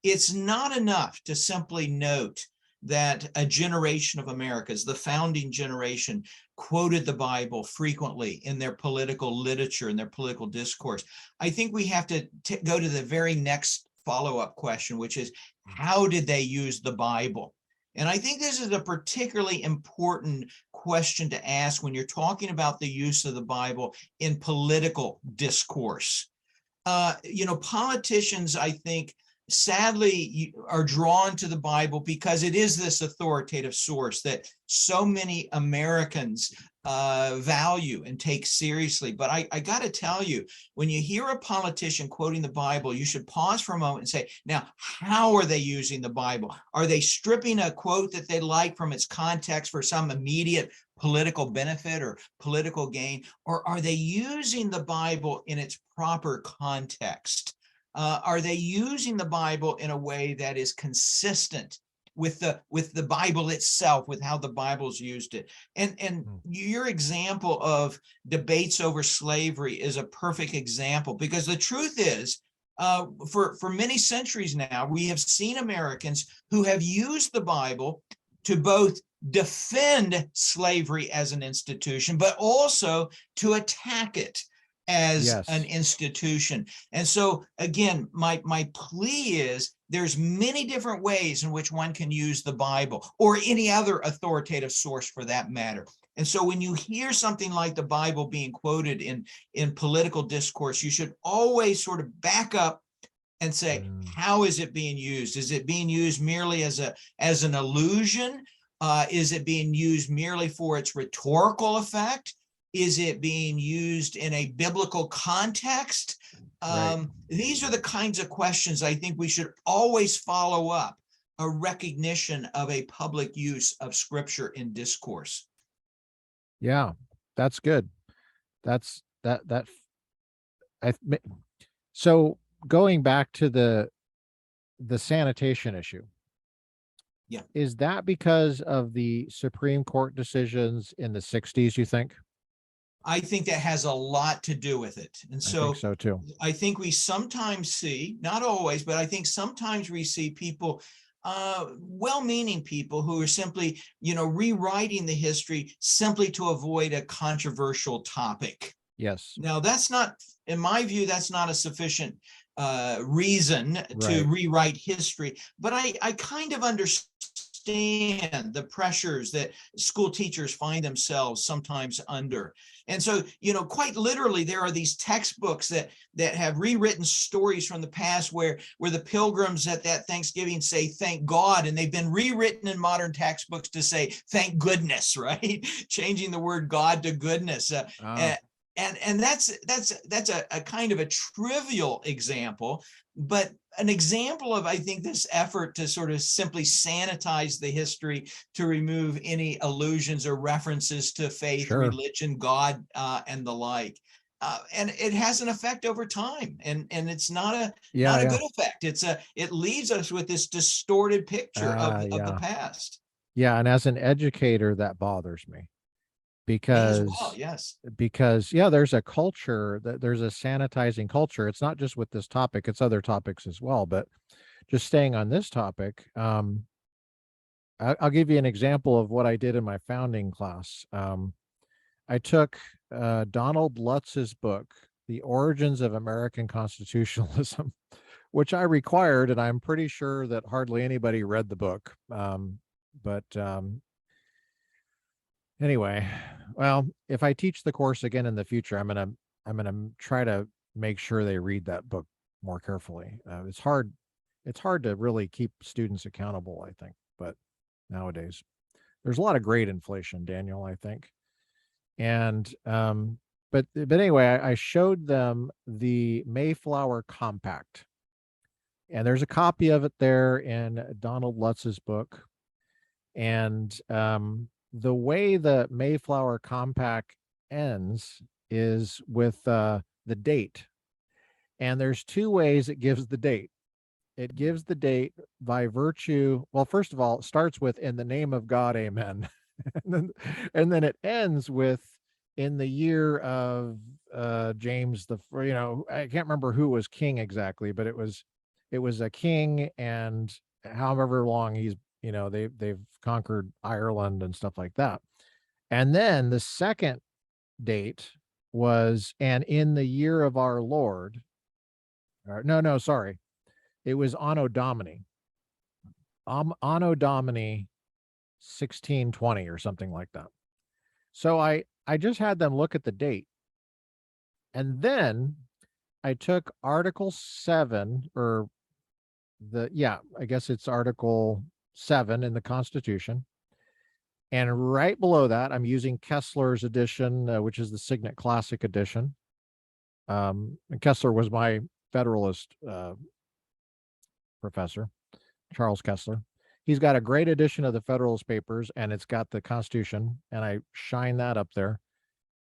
it's not enough to simply note that a generation of Americans, the founding generation, quoted the Bible frequently in their political literature and their political discourse. I think we have to go to the very next follow-up question, which is, how did they use the Bible? And I think this is a particularly important question to ask when you're talking about the use of the Bible in political discourse. Politicians, I think, sadly are drawn to the Bible because it is this authoritative source that so many Americans value and take seriously. But I got to tell you, when you hear a politician quoting the Bible, you should pause for a moment and say, now, how are they using the Bible? Are they stripping a quote that they like from its context for some immediate political benefit or political gain? Or are they using the Bible in its proper context? Are they using the Bible in a way that is consistent with the Bible itself, with how the Bible's used it? And your example of debates over slavery is a perfect example, because the truth is, for many centuries now, we have seen Americans who have used the Bible to both defend slavery as an institution, but also to attack it as an yes, institution. And so again, my plea is, there's many different ways in which one can use the Bible or any other authoritative source for that matter. And so when you hear something like the Bible being quoted in political discourse, you should always sort of back up and say, how is it being used? Is it being used merely as an illusion? Is it being used merely for its rhetorical effect? Is it being used in a biblical context? right. These are the kinds of questions I think we should always follow up a recognition of a public use of scripture in discourse. Yeah, that's good. That's that I so going back to the sanitation issue. Yeah. Is that because of the Supreme Court decisions in the 60s, you think? I think that has a lot to do with it. And I think so so too. I think we sometimes see, not always, but I think sometimes we see people, well-meaning people who are simply, rewriting the history simply to avoid a controversial topic. Yes. Now, that's not, in my view, that's not a sufficient reason to Right. rewrite history, but I kind of understand understand the pressures that school teachers find themselves sometimes under. And so, quite literally, there are these textbooks that have rewritten stories from the past where the pilgrims at that Thanksgiving say, thank God, and they've been rewritten in modern textbooks to say, thank goodness, right? Changing the word God to goodness. And that's a kind of a trivial example, but an example of, I think, this effort to sort of simply sanitize the history, to remove any allusions or references to faith, Sure. religion, God, and the like. And it has an effect over time, and it's not a good effect. It leaves us with this distorted picture of the past. Yeah, and as an educator, that bothers me. As well, yes. Because there's a culture, that there's a sanitizing culture. It's not just with this topic, it's other topics as well, but just staying on this topic, I'll give you an example of what I did in my founding class. I took Donald Lutz's book, The Origins of American Constitutionalism, which I required, and I'm pretty sure that hardly anybody read the book. Anyway, well, if I teach the course again in the future, I'm gonna try to make sure they read that book more carefully. It's hard to really keep students accountable, I think, but nowadays there's a lot of grade inflation, Daniel, I think. And but anyway, I showed them the Mayflower Compact, and there's a copy of it there in Donald Lutz's book. And the way the Mayflower Compact ends is with the date. And there's two ways it gives the date. It gives the date by virtue, well, first of all, it starts with in the name of God, amen. and then it ends with in the year of James I can't remember who was king exactly, but it was a king, and however long he's they've conquered Ireland and stuff like that. And then the second date was, and in the year of our Lord, sorry, it was Anno Domini. Anno Domini 1620 or something like that. So I just had them look at the date. And then I took Article 7, or I guess it's Article 7 in the Constitution. And right below that, I'm using Kessler's edition, which is the Signet Classic edition. And Kessler was my Federalist professor, Charles Kessler. He's got a great edition of the Federalist Papers, and it's got the Constitution, and I shine that up there.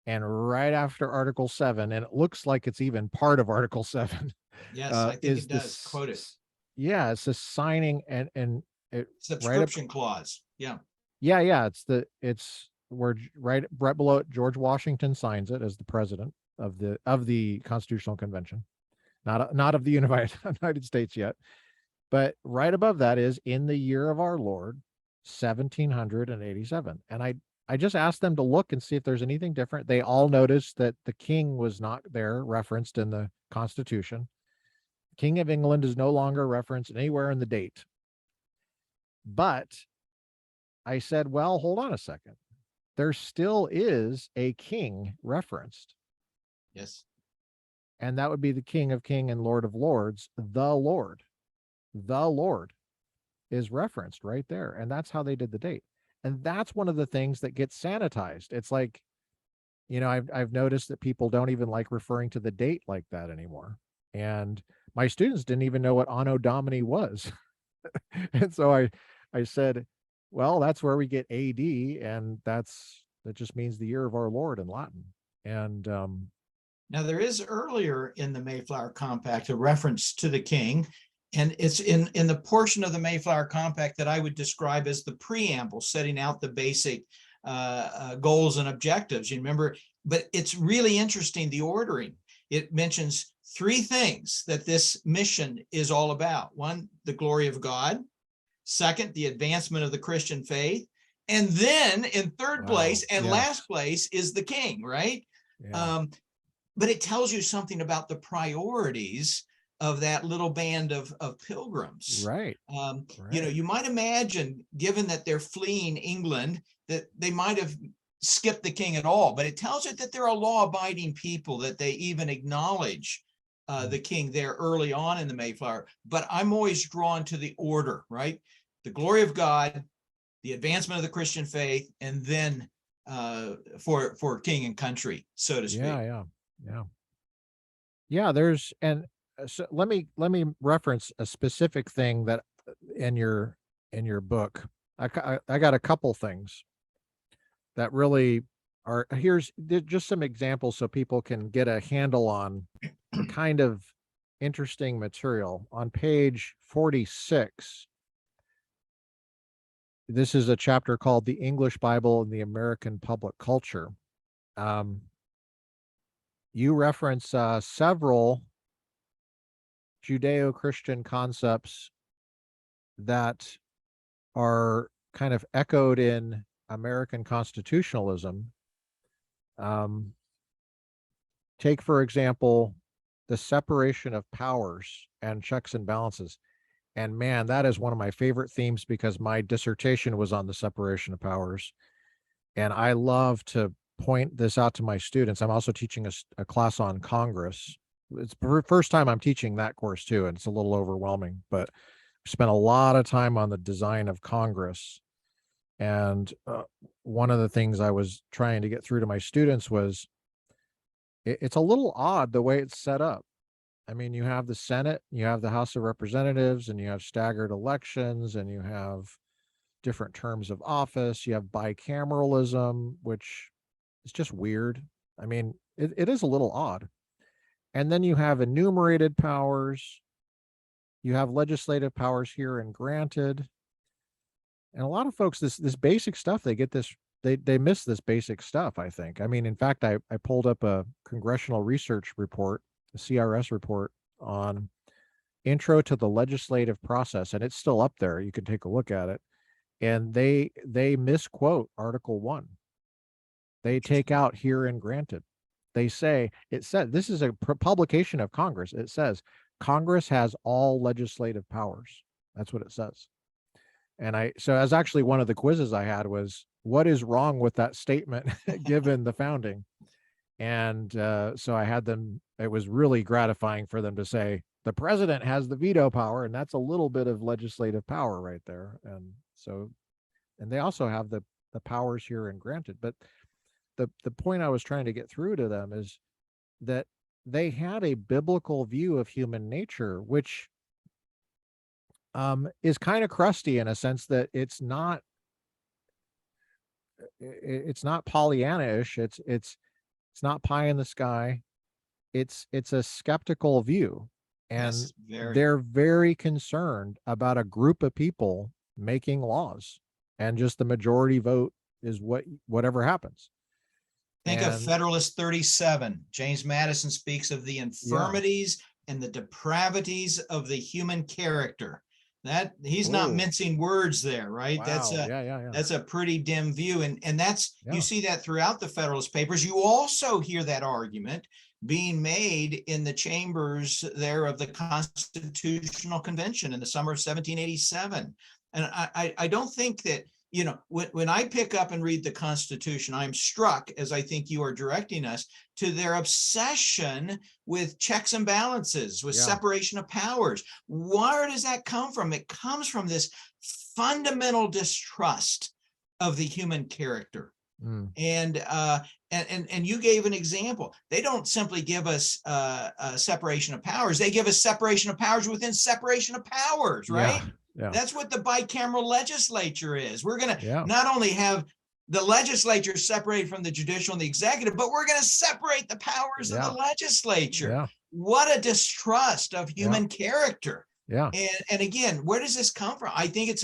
And right after Article 7, and it looks like it's even part of Article 7. Yes, I think it does. Quote it. Yeah, it's the signing and subscription clause. Yeah. Yeah. It's where right below it, George Washington signs it as the president of the Constitutional Convention, not of the United States yet, but right above that is in the year of our Lord 1787. And I just asked them to look and see if there's anything different. They all noticed that the king was not there referenced in the Constitution. King of England is no longer referenced anywhere in the date. But I said, well, hold on a second. There still is a king referenced. Yes. And that would be the King of Kings and Lord of Lords, the Lord. The Lord is referenced right there. And that's how they did the date. And that's one of the things that gets sanitized. It's like, I've noticed that people don't even like referring to the date like that anymore. And my students didn't even know what Anno Domini was. And so I said, well, that's where we get AD, and that just means the year of our Lord in Latin. And now there is earlier in the Mayflower Compact a reference to the king, and it's in the portion of the Mayflower Compact that I would describe as the preamble, setting out the basic goals and objectives. You remember, but it's really interesting, the ordering. It mentions three things that this mission is all about. One, the glory of God. Second, the advancement of the Christian faith. And then in third place and last place is the king, right? Yeah. But it tells you something about the priorities of that little band of pilgrims. Right. You know, Right. you might imagine, given that they're fleeing England, that they might have skipped the king at all, but it tells you that they're a law-abiding people, that they even acknowledge the king there early on in the Mayflower. But I'm always drawn to the order, right? The glory of God, the advancement of the Christian faith, and then for king and country, so to speak. Yeah. There's, and so let me reference a specific thing that in your book. I got a couple things that really are, here's just some examples so people can get a handle on the kind of interesting material. On page 46, this is a chapter called The English Bible and the American Public Culture. You reference several Judeo-Christian concepts that are kind of echoed in American constitutionalism. Take, for example, the separation of powers and checks and balances. And man, that is one of my favorite themes because my dissertation was on the separation of powers. And I love to point this out to my students. I'm also teaching a class on Congress. It's the first time I'm teaching that course too, and it's a little overwhelming, but I spent a lot of time on the design of Congress. And one of the things I was trying to get through to my students was it's a little odd the way it's set up. I mean, you have the Senate, you have the House of Representatives, and you have staggered elections, and you have different terms of office. You have bicameralism, which is just weird. I mean, it is a little odd. And then you have enumerated powers. You have legislative powers here and granted. And a lot of folks, this basic stuff, they get this, they miss this basic stuff, I think. I mean, in fact, I pulled up a congressional research report, a CRS report on intro to the legislative process, and it's still up there. You can take a look at it. And they misquote Article 1. They take out here and granted. They say, it said, this is a publication of Congress. It says, Congress has all legislative powers. That's what it says. And so as actually one of the quizzes I had was, what is wrong with that statement given the founding? And so I had them, it was really gratifying for them to say, the president has the veto power, and that's a little bit of legislative power right there. And so, and they also have the powers here and granted. But the point I was trying to get through to them is that they had a biblical view of human nature, which is kind of crusty in a sense that it's not Pollyanna-ish. It's not pie in the sky. It's a skeptical view, and Yes, they're very concerned about a group of people making laws, and just the majority vote is whatever happens. Think of Federalist 37. James Madison speaks of the infirmities and the depravities of the human character. That he's not mincing words there, right? Wow. That's a pretty dim view. And that's, you see that throughout the Federalist Papers. You also hear that argument being made in the chambers there of the Constitutional Convention in the summer of 1787. And I don't think that, you know, when I pick up and read the Constitution, I'm struck, as I think you are directing us, to their obsession with checks and balances, with separation of powers. Where does that come from? It comes from this fundamental distrust of the human character. And you gave an example. They don't simply give us a separation of powers. They give us separation of powers within separation of powers, right? Yeah. That's what the bicameral legislature is. We're going to not only have the legislature separated from the judicial and the executive, but we're going to separate the powers of the legislature. What a distrust of human character. And again, where does this come from? I think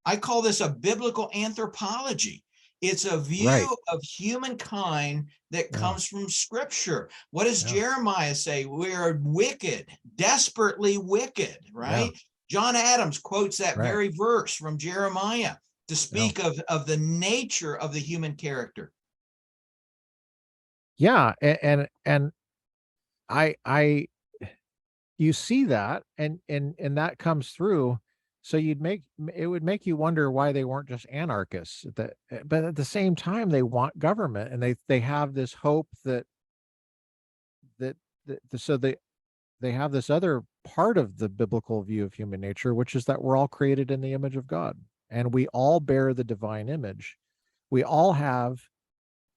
I call this a biblical anthropology. It's a view of humankind that comes from Scripture. What does Jeremiah say? We are wicked, desperately wicked, right? John Adams quotes that very verse from Jeremiah to speak of the nature of the human character. And I you see that, and that comes through. So it would make you wonder why they weren't just anarchists. But at the same time, they want government, and they have this hope that, so they have this other part of the biblical view of human nature, which is that we're all created in the image of God, and we all bear the divine image. We all have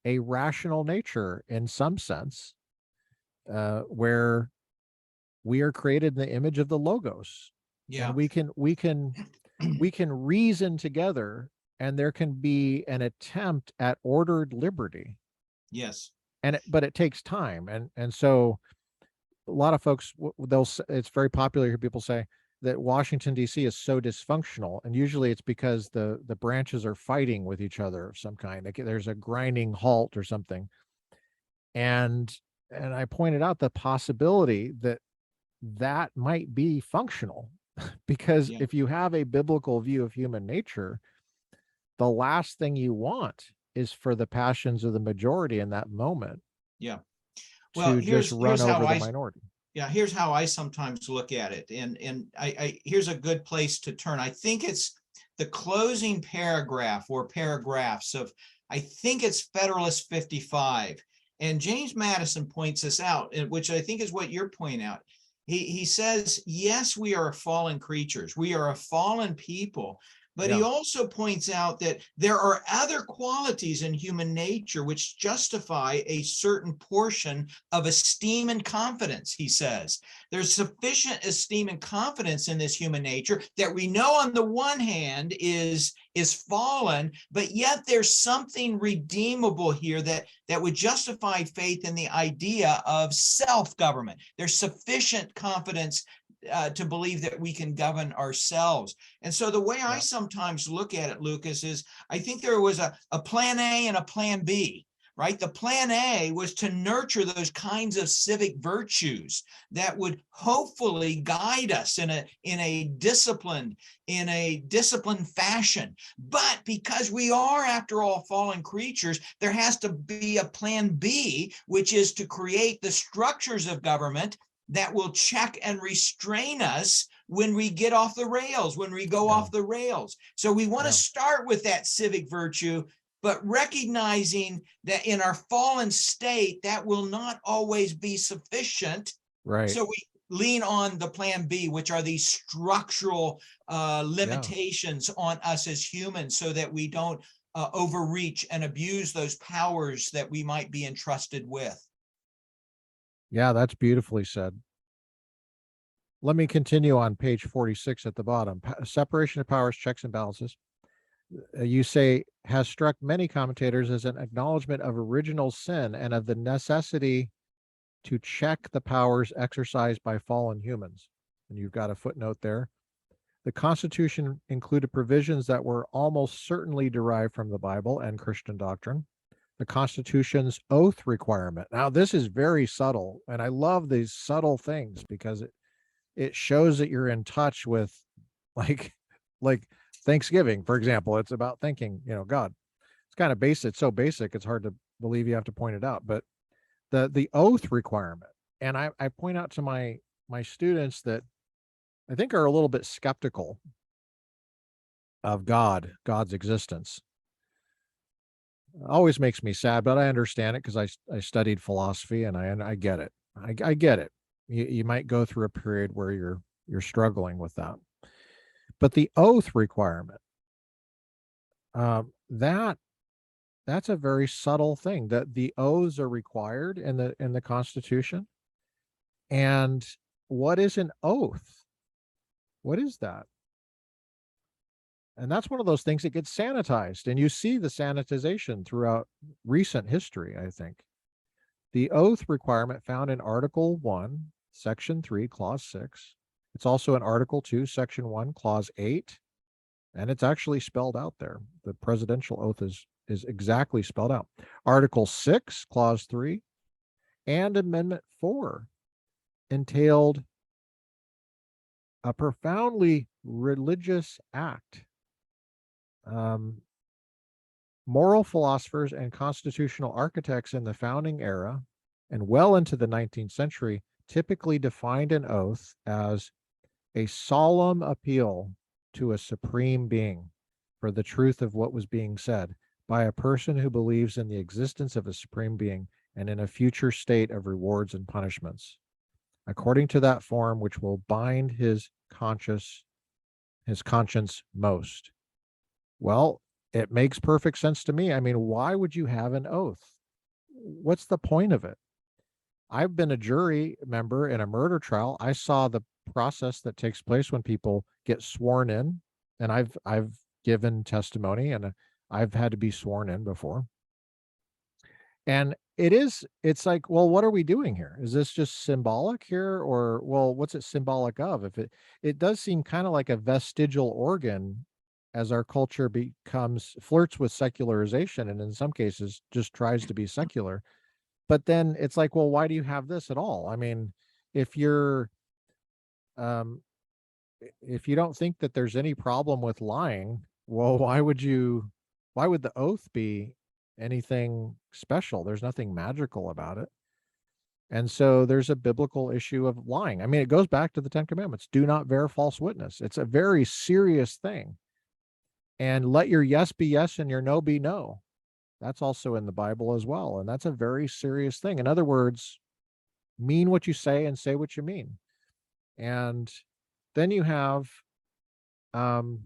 a rational nature in some sense, where we are created in the image of the Logos, and Yeah. we can reason together, and there can be an attempt at ordered liberty, Yes. but it takes time, and so a lot of folks, it's very popular to hear people say that Washington D.C. is so dysfunctional, and usually it's because the branches are fighting with each other of some kind. Like there's a grinding halt or something, and I pointed out the possibility that might be functional, because Yeah. if you have a biblical view of human nature, the last thing you want is for the passions of the majority in that moment Yeah. Well, to just run here's how over the I minority. yeah, here's how I sometimes look at it. And I here's a good place to turn. I think it's the closing paragraph or paragraphs of, I think it's Federalist 55. And James Madison points this out, which I think is what you're pointing out. He says, yes, we are fallen creatures. We are a fallen people. But he Yeah. also points out that there are other qualities in human nature which justify a certain portion of esteem and confidence, he says. There's sufficient esteem and confidence in this human nature that we know on the one hand is fallen, but yet there's something redeemable here that would justify faith in the idea of self-government. There's sufficient confidence to believe that we can govern ourselves. And so the way I sometimes look at it, Lucas, is I think there was a plan A and a plan B, right? The plan A was to nurture those kinds of civic virtues that would hopefully guide us in a disciplined fashion. But because we are, after all, fallen creatures, there has to be a plan B, which is to create the structures of government that will check and restrain us when we get off the rails, when we go off the rails. So we want to start with that civic virtue, but recognizing that in our fallen state, that will not always be sufficient. Right. So we lean on the plan B, which are these structural limitations on us as humans, so that we don't overreach and abuse those powers that we might be entrusted with. Yeah, that's beautifully said. Let me continue on page 46 at the bottom. Separation of powers, checks and balances. You say, has struck many commentators as an acknowledgement of original sin and of the necessity to check the powers exercised by fallen humans. And you've got a footnote there. The Constitution included provisions that were almost certainly derived from the Bible and Christian doctrine. The Constitution's oath requirement. Now, this is very subtle, and I love these subtle things because it shows that you're in touch with, like Thanksgiving, for example. It's about thanking, God. It's kind of basic. It's so basic, it's hard to believe you have to point it out. But the oath requirement, and I point out to my students that I think are a little bit skeptical of God's existence. Always makes me sad, but I understand it because I studied philosophy, and I get it. I get it. You might go through a period where you're struggling with that. But the oath requirement, that's a very subtle thing. That the oaths are required in the Constitution. And what is an oath? What is that? And that's one of those things that gets sanitized, and you see the sanitization throughout recent history, I think. The oath requirement found in Article 1, Section 3, Clause 6. It's also in Article 2, Section 1, Clause 8, and it's actually spelled out there. The presidential oath is exactly spelled out. Article 6, Clause 3, and Amendment 4 entailed a profoundly religious act. Moral philosophers and constitutional architects in the founding era and well into the 19th century typically defined an oath as a solemn appeal to a supreme being for the truth of what was being said by a person who believes in the existence of a supreme being and in a future state of rewards and punishments, according to that form which will bind his conscience most. Well, it makes perfect sense to me. I mean, why would you have an oath? What's the point of it? I've been a jury member in a murder trial. I saw the process that takes place when people get sworn in, and I've given testimony, and I've had to be sworn in before. And it's like, well, what are we doing here? Is this just symbolic here, or, well, what's it symbolic of? If it does seem kind of like a vestigial organ as our culture becomes flirts with secularization, and in some cases just tries to be secular. But then it's like, well, why do you have this at all? I mean, if you're um if you don't think that there's any problem with lying, well, why would the oath be anything special? There's nothing magical about it. And so there's a biblical issue of lying. I mean, it goes back to the 10 Commandments. Do not bear false witness. It's a very serious thing. And let your yes be yes and your no be no. That's also in the Bible as well. And that's a very serious thing. In other words, mean what you say and say what you mean. And then you have um,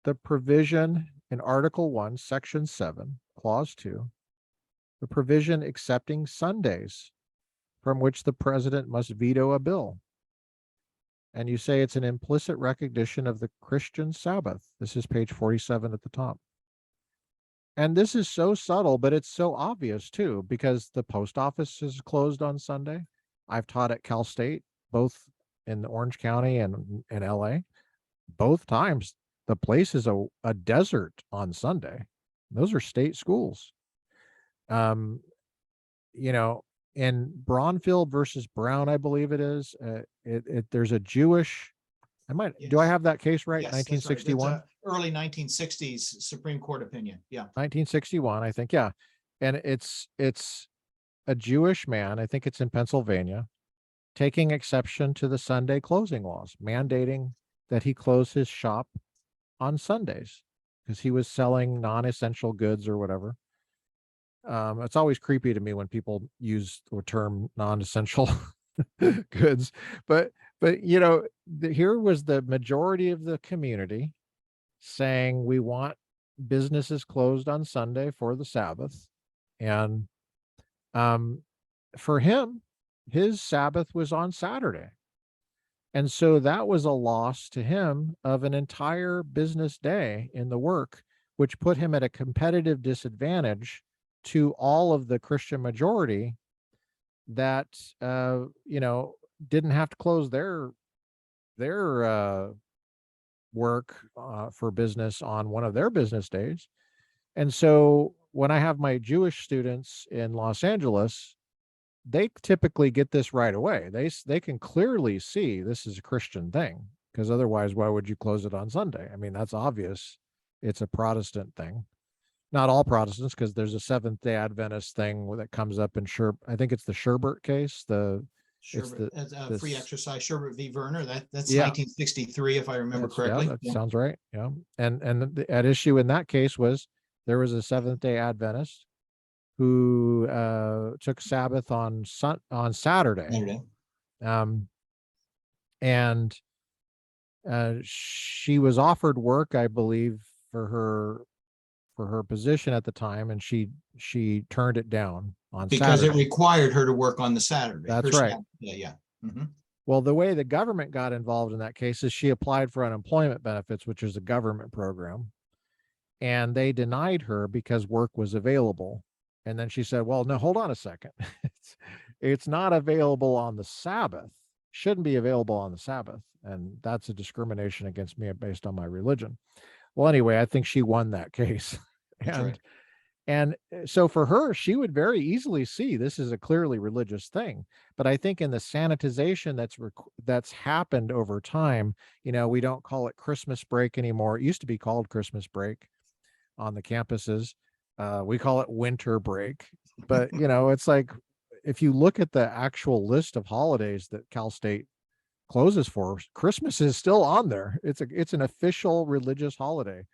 the provision in Article 1, Section 7, Clause 2, the provision accepting Sundays from which the president must veto a bill. And you say it's an implicit recognition of the Christian Sabbath. This is page 47 at the top. And this is so subtle, but it's so obvious too, because the post office is closed on Sunday. I've taught at Cal State, both in Orange County and in LA. Both times the place is a desert on Sunday. Those are state schools. Um, you know, in Braunfield versus Brown, I believe it is. There's a Jewish. Do I Yes. have that case right? Yes, that's right. That's 1961. early 1960s Supreme Court opinion. Yeah. 1961, I think. Yeah, and it's a Jewish man. I think it's in Pennsylvania, taking exception to the Sunday closing laws, mandating that he close his shop on Sundays because he was selling non-essential goods or whatever. It's always creepy to me when people use the term non-essential goods, but here was the majority of the community saying we want businesses closed on Sunday for the Sabbath, and for him, his Sabbath was on Saturday. And so that was a loss to him of an entire business day in the work, which put him at a competitive disadvantage to all of the Christian majority that didn't have to close their work for business on one of their business days. And so when I have my Jewish students in Los Angeles, they typically get this right away. They can clearly see this is a Christian thing, because otherwise, why would you close it on Sunday? I mean, that's obvious. It's a Protestant thing. Not all Protestants, because there's a Seventh-day Adventist thing that comes up in I think it's the Sherbert case. Sherbert, free exercise, Sherbert v. Werner. That's Yeah, 1963, if I remember correctly. that sounds right. Yeah, and at issue in that case was there was a Seventh-day Adventist who took Sabbath on Saturday. Saturday. And she was offered work, I believe, for her position at the time, and she turned it down on because Saturday. It required her to work on the Saturday. That's right. Yeah. Mm-hmm. Well, the way the government got involved in that case is she applied for unemployment benefits, which is a government program, and they denied her because work was available. And then she said, well, no, hold on a second. It's not available on the Sabbath. Shouldn't be available on the Sabbath. And that's a discrimination against me based on my religion. Well, anyway, I think she won that case. And so for her, she would very easily see this is a clearly religious thing. But I think in the sanitization that's happened over time, we don't call it Christmas break anymore. It used to be called Christmas break on the campuses. We call it winter break, but it's like if you look at the actual list of holidays that Cal State closes for, Christmas is still on there. It's an official religious holiday.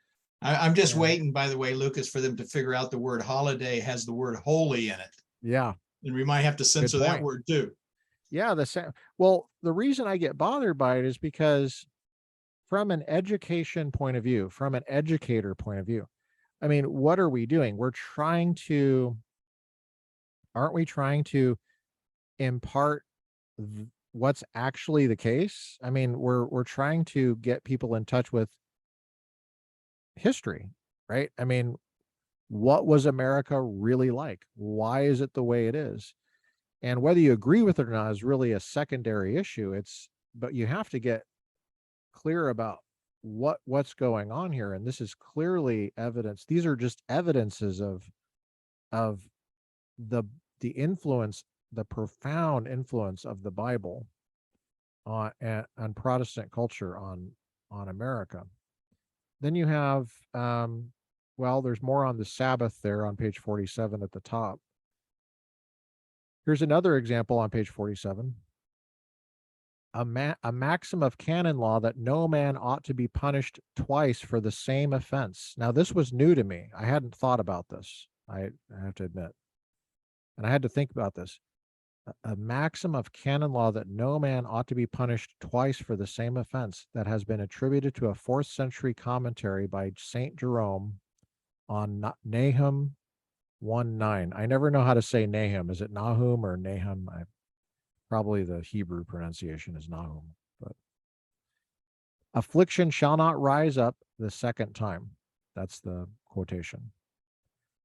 I'm just And waiting, by the way, Lucas, for them to figure out the word holiday has the word holy in it. yeah, And we might have to good censor that point. word too. Yeah, well, the reason I get bothered by it is because from an education point of view, from an educator point of view, I mean, what are we doing? Aren't we trying to impart what's actually the case? I mean, we're trying to get people in touch with history, right? I mean, what was America really like? Why is it the way it is? And whether you agree with it or not is really a secondary issue. But you have to get clear about what's going on here. And this is clearly evidence. These are just evidences of the the influence, the profound influence of the Bible on Protestant culture on America. Then you have well, there's more on the Sabbath there on page 47 at the top. Here's another example on page 47. A maxim of canon law that no man ought to be punished twice for the same offense. Now, this was new to me. I hadn't thought about this, I have to admit. And I had to think about this. A maxim of canon law that no man ought to be punished twice for the same offense that has been attributed to a 4th century commentary by St. Jerome on Nahum 1:9. I never know how to say Nahum. Is it Nahum or Nahum? Probably the Hebrew pronunciation is Nahum. But affliction shall not rise up the second time. That's the quotation.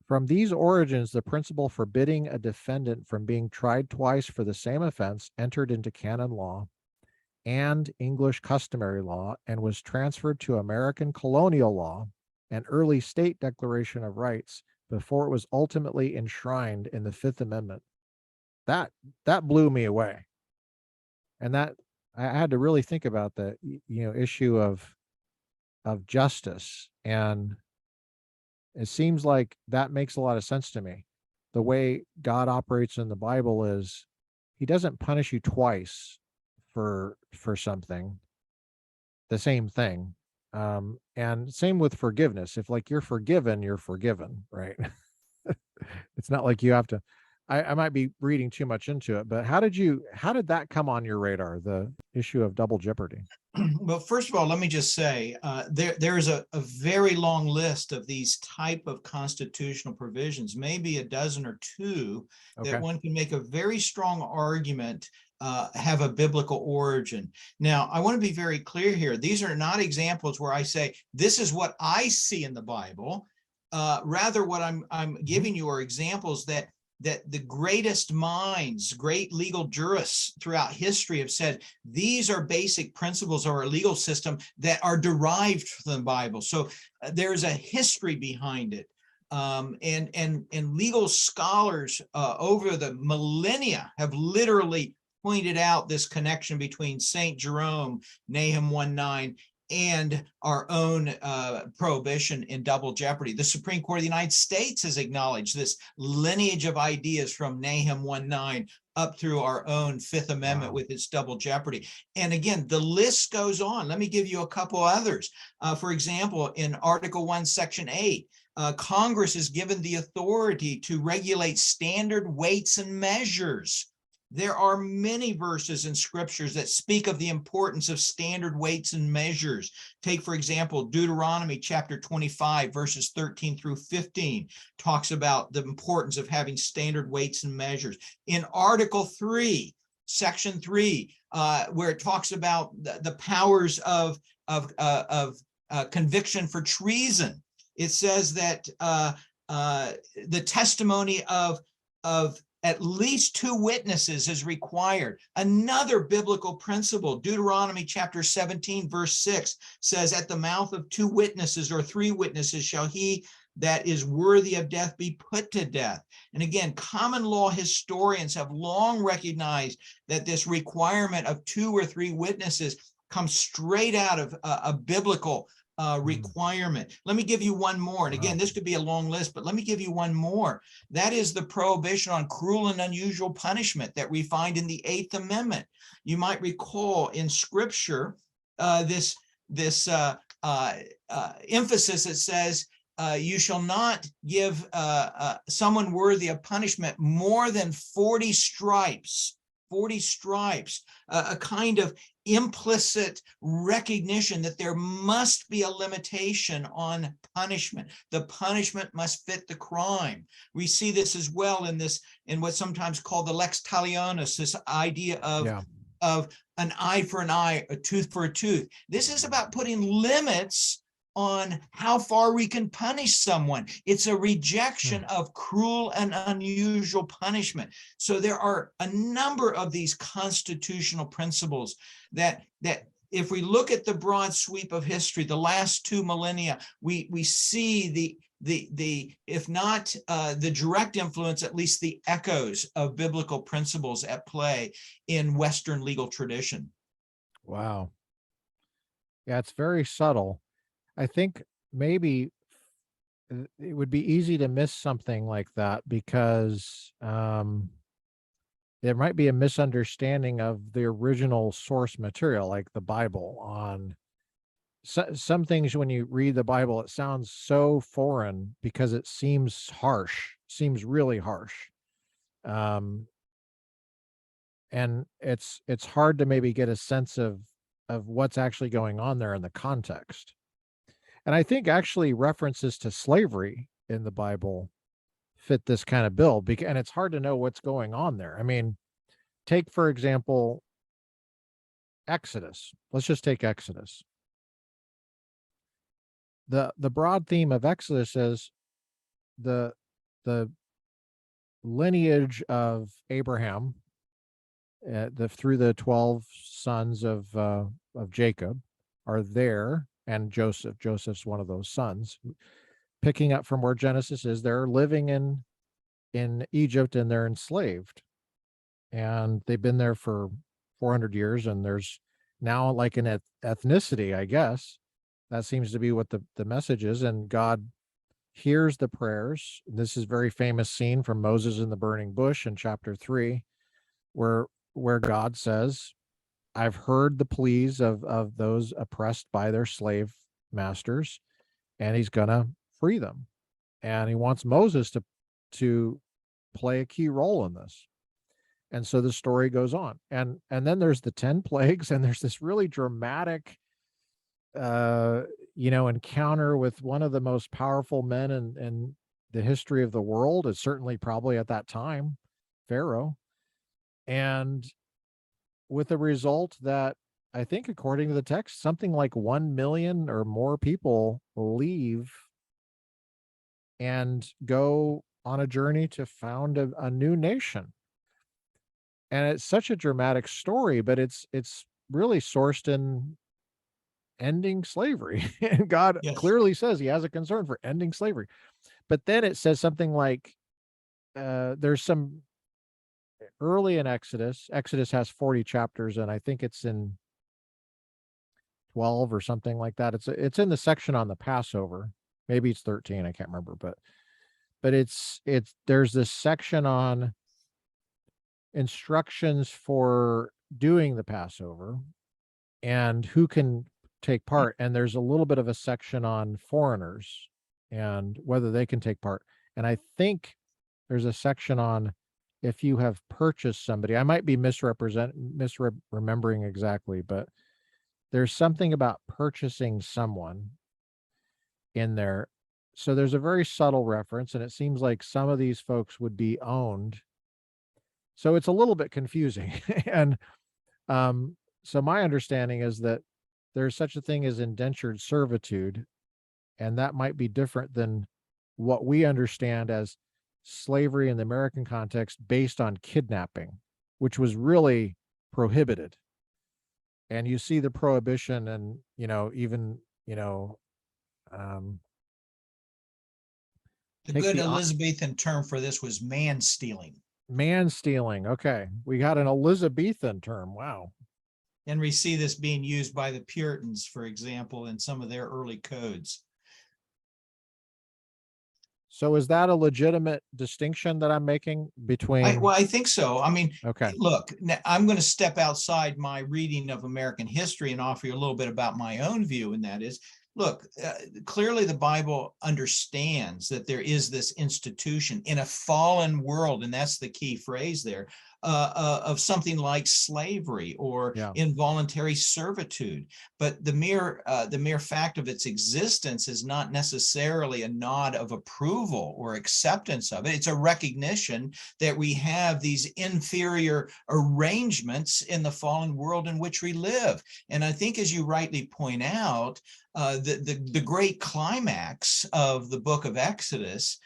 From these origins, the principle forbidding a defendant from being tried twice for the same offense entered into canon law and English customary law and was transferred to American colonial law and early state declaration of rights before it was ultimately enshrined in the Fifth Amendment. That blew me away. And that I had to really think about the issue of justice. And it seems like that makes a lot of sense to me. The way God operates in the Bible is he doesn't punish you twice for something, the same thing. And same with forgiveness. If like you're forgiven, right? It's not like you have to. I might be reading too much into it, but how did that come on your radar, the issue of double jeopardy? Well, first of all, let me just say there is a very long list of these type of constitutional provisions, maybe a dozen or two, that Okay. one can make a very strong argument have a biblical origin. Now, I want to be very clear here. These are not examples where I say, this is what I see in the Bible. Rather, what I'm giving you are examples that the greatest minds, great legal jurists throughout history have said, these are basic principles of our legal system that are derived from the Bible. So there's a history behind it. And legal scholars over the millennia have literally pointed out this connection between St. Jerome, Nahum 1:9, and our own prohibition in double jeopardy. The Supreme Court of the United States has acknowledged this lineage of ideas from Nahum 1:9 up through our own Fifth Amendment with its double jeopardy. And again, the list goes on. Let me give you a couple others. For example, in Article 1, Section 8, Congress is given the authority to regulate standard weights and measures. There are many verses in scriptures that speak of the importance of standard weights and measures. Take, for example, Deuteronomy chapter 25, verses 13 through 15, talks about the importance of having standard weights and measures. In Article 3, Section 3, where it talks about the powers of conviction for treason, it says that the testimony of at least two witnesses is required. Another biblical principle, Deuteronomy chapter 17, verse 6 says, at the mouth of two witnesses or three witnesses shall he that is worthy of death be put to death. And again, common law historians have long recognized that this requirement of two or three witnesses comes straight out of a biblical requirement. Let me give you one more. And again, this could be a long list, but let me give you one more. That is the prohibition on cruel and unusual punishment that we find in the Eighth Amendment. You might recall in Scripture this emphasis that says, you shall not give someone worthy of punishment more than 40 stripes. 40 stripes, a kind of implicit recognition that there must be a limitation on punishment. The punishment must fit the crime. We see this as well in what's sometimes called the lex talionis, this idea of an eye for an eye, a tooth for a tooth. This is about putting limits on how far we can punish someone. It's a rejection of cruel and unusual punishment. So there are a number of these constitutional principles that if we look at the broad sweep of history, the last 2 millennia, we see the if not the direct influence, at least the echoes of biblical principles at play in Western legal tradition. Wow. Yeah, it's very subtle. I think maybe it would be easy to miss something like that because there might be a misunderstanding of the original source material, like the Bible. On some things, when you read the Bible, it sounds so foreign because it seems harsh, seems really harsh. And it's hard to maybe get a sense of what's actually going on there in the context. And I think actually references to slavery in the Bible fit this kind of bill, and it's hard to know what's going on there. I mean, take, for example, Exodus. Let's just take Exodus. The broad theme of Exodus is the lineage of Abraham, through the 12 sons of Jacob are there, and Joseph's one of those sons. Picking up from where Genesis is, they're living in Egypt and they're enslaved, and they've been there for 400 years, and there's now like an ethnicity, I guess. That seems to be what the message is, and God hears the prayers. This is a very famous scene from Moses in the burning bush in chapter 3, where God says, I've heard the pleas of those oppressed by their slave masters, and he's gonna free them. And he wants Moses to play a key role in this. And so the story goes on. And then there's the 10 plagues, and there's this really dramatic encounter with one of the most powerful men in the history of the world. It's certainly probably at that time, Pharaoh. And with a result that I think, according to the text, something like 1 million or more people leave and go on a journey to found a new nation. And it's such a dramatic story, but it's really sourced in ending slavery. And God clearly says he has a concern for ending slavery. But then it says something like, there's some early in Exodus has 40 chapters, and I think it's in 12 or something like that. It's in the section on the Passover. Maybe it's 13, I can't remember, but it's there's this section on instructions for doing the Passover and who can take part, and there's a little bit of a section on foreigners and whether they can take part. And I think there's a section on if you have purchased somebody. I might be misremembering exactly, but there's something about purchasing someone in there. So there's a very subtle reference, and it seems like some of these folks would be owned. So it's a little bit confusing. And so my understanding is that there's such a thing as indentured servitude, and that might be different than what we understand as slavery in the American context based on kidnapping, which was really prohibited. And you see the prohibition, and even the good Elizabethan term for this was man stealing. Man stealing. Okay, we got an Elizabethan term. Wow. And we see this being used by the Puritans, for example, in some of their early codes. So is that a legitimate distinction that I'm making between? Well, I think so. I mean, Okay. look, I'm going to step outside my reading of American history and offer you a little bit about my own view, and that is, look, clearly the Bible understands that there is this institution in a fallen world, and that's the key phrase there, of something like slavery or Yeah. involuntary servitude. But the mere fact of its existence is not necessarily a nod of approval or acceptance of it. It's a recognition that we have these inferior arrangements in the fallen world in which we live. And I think, as you rightly point out, the great climax of the book of Exodus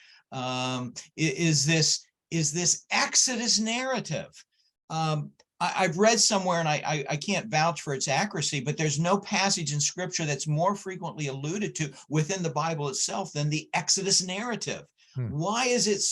is this Exodus narrative. I've read somewhere, and I can't vouch for its accuracy, but there's no passage in scripture that's more frequently alluded to within the Bible itself than the Exodus narrative. Why is it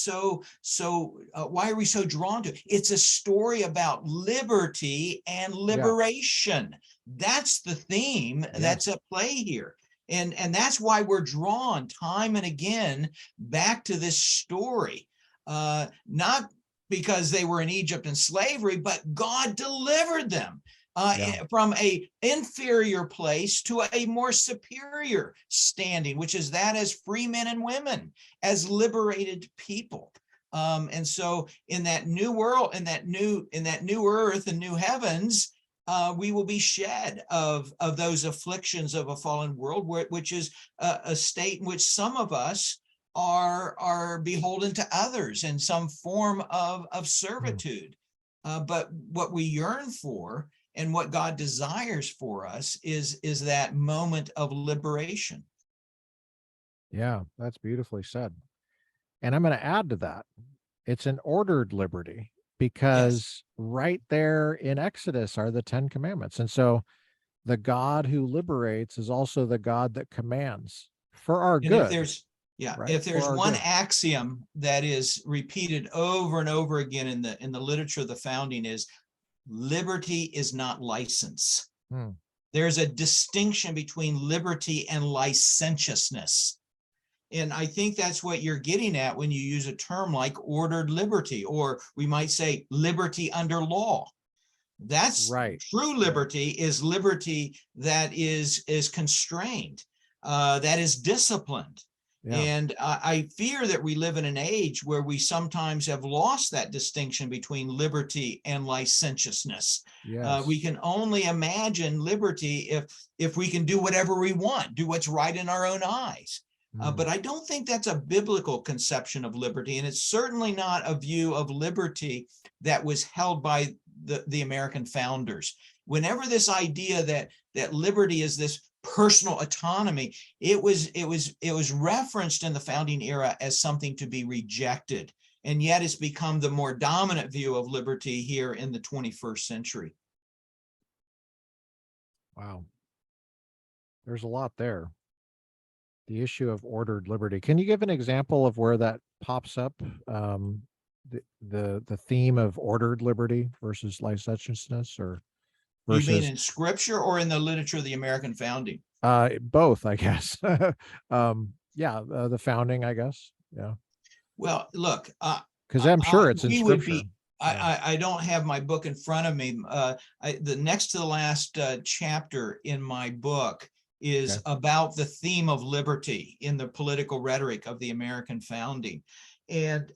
why are we so drawn to it? It's a story about liberty and liberation. Yeah. That's the theme that's at play here. And that's why we're drawn time and again back to this story. Not because they were in Egypt in slavery, but God delivered them from a inferior place to a more superior standing, which is that as free men and women, as liberated people. And so in that new world, in that new earth and new heavens, we will be shed of those afflictions of a fallen world, which is a state in which some of us are beholden to others in some form of servitude. But what we yearn for and what God desires for us is that moment of liberation. Yeah, that's beautifully said. And I'm going to add to that. It's an ordered liberty, because right there in Exodus are the 10 commandments. And so the God who liberates is also the God that commands for our good. If there's one axiom that is repeated over and over again in the literature of the founding, is liberty is not license. There's a distinction between liberty and licentiousness. And I think that's what you're getting at when you use a term like ordered liberty, or we might say liberty under law. That's right. True liberty is liberty that is constrained, that is disciplined. Yeah. And I fear that we live in an age where we sometimes have lost that distinction between liberty and licentiousness. Yes. We can only imagine liberty if we can do whatever we want, do what's right in our own eyes. But I don't think that's a biblical conception of liberty, and it's certainly not a view of liberty that was held by the American founders. Whenever this idea that liberty is this personal autonomy, it was referenced in the founding era as something to be rejected, and yet it's become the more dominant view of liberty here in the 21st century. Wow, there's a lot there. The issue of ordered liberty. Can you give an example of where that pops up? The theme of ordered liberty versus licentiousness, or versus... You mean in scripture or in the literature of the American founding? Both, I guess. The founding, I guess. Yeah. Well, look, because I'm sure it's in scripture. I don't have my book in front of me. The next to the last chapter in my book is about the theme of liberty in the political rhetoric of the American founding. And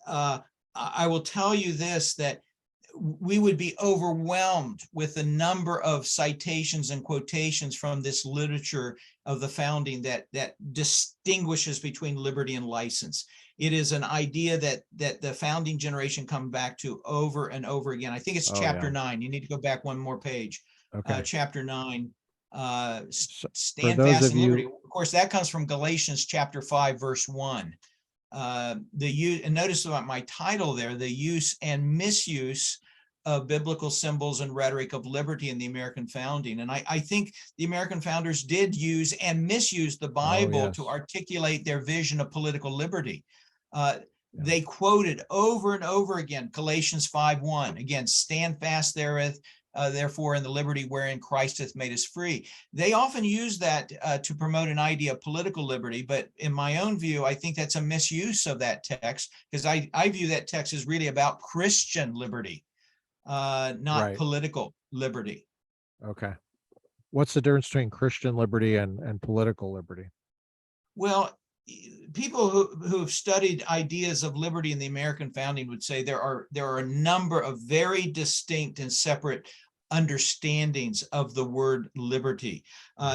I will tell you this, that we would be overwhelmed with the number of citations and quotations from this literature of the founding that distinguishes between liberty and license. It is an idea that the founding generation come back to over and over again. I think it's chapter 9. You need to go back one more page. Chapter 9. Stand fast in liberty. Of course, that comes from Galatians chapter 5, verse 1. And notice about my title there, the use and misuse of biblical symbols and rhetoric of liberty in the American founding. And I think the American founders did use and misuse the Bible to articulate their vision of political liberty. They quoted over and over again Galatians 5:1. Again, stand fast therefore in the liberty wherein Christ hath made us free. They often use that to promote an idea of political liberty, but in my own view, I think that's a misuse of that text, because I view that text as really about Christian liberty, not Right. political liberty. Okay. What's the difference between Christian liberty and political liberty? Well, people who have studied ideas of liberty in the American founding would say there are a number of very distinct and separate understandings of the word liberty.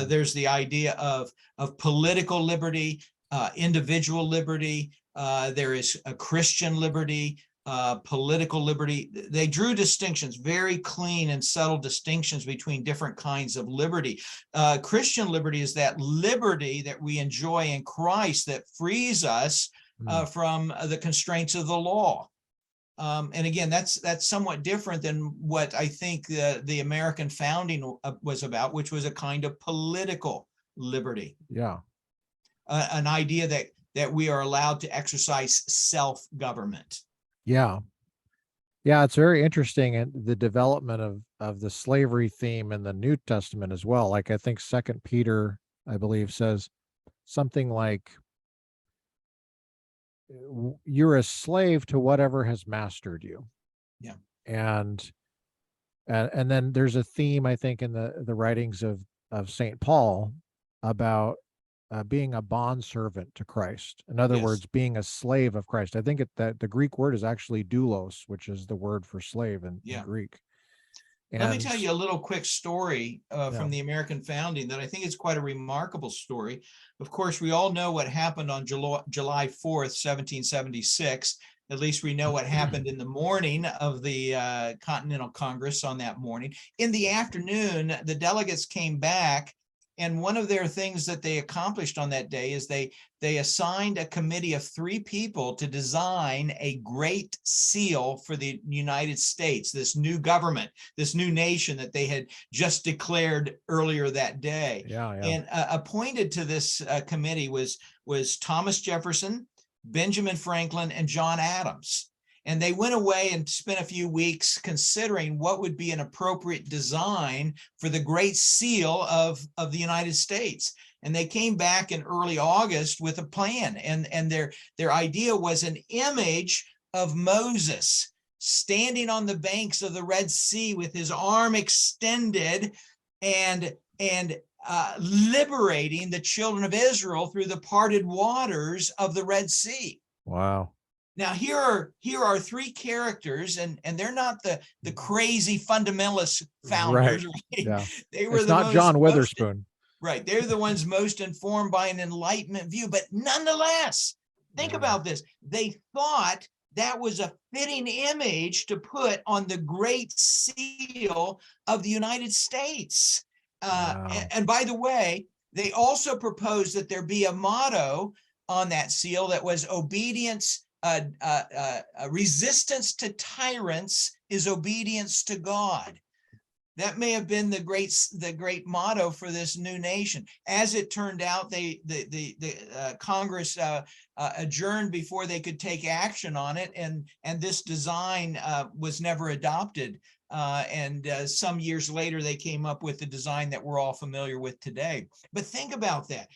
There's the idea of political liberty, individual liberty. There is a Christian liberty, political liberty. They drew distinctions, very clean and subtle distinctions between different kinds of liberty. Christian liberty is that liberty that we enjoy in Christ that frees us from the constraints of the law. And again, that's somewhat different than what I think the American founding was about, which was a kind of political liberty. Yeah. An idea that we are allowed to exercise self-government. Yeah. Yeah, it's very interesting, and the development of the slavery theme in the New Testament as well. Like I think Second Peter, I believe, says something like you're a slave to whatever has mastered you. Yeah. And then there's a theme, I think, in the writings of Saint Paul about being a bondservant to Christ. In other words, being a slave of Christ. I think that the Greek word is actually doulos, which is the word for slave in Greek. Let me tell you a little quick story from the American founding that I think is quite a remarkable story. Of course, we all know what happened on July 4th, 1776. At least we know what happened in the morning of the Continental Congress on that morning. In the afternoon, the delegates came back, and one of their things that they accomplished on that day is they assigned a committee of 3 people to design a great seal for the United States, this new government, this new nation that they had just declared earlier that day. And appointed to this committee was Thomas Jefferson, Benjamin Franklin, and John Adams. And they went away and spent a few weeks considering what would be an appropriate design for the Great Seal of the United States. And they came back in early August with a plan. And their idea was an image of Moses standing on the banks of the Red Sea with his arm extended and liberating the children of Israel through the parted waters of the Red Sea. Wow. Now, here are 3 characters, and they're not the crazy fundamentalist founders. Right. Yeah. They were it's not John Witherspoon. Right. They're the ones most informed by an Enlightenment view. But nonetheless, think about this. They thought that was a fitting image to put on the Great Seal of the United States. And by the way, they also proposed that there be a motto on that seal that was obedience. Resistance to tyrants is obedience to God. That may have been the great motto for this new nation. As it turned out, the Congress adjourned before they could take action on it, and this design was never adopted. And some years later, they came up with the design that we're all familiar with today. But think about that.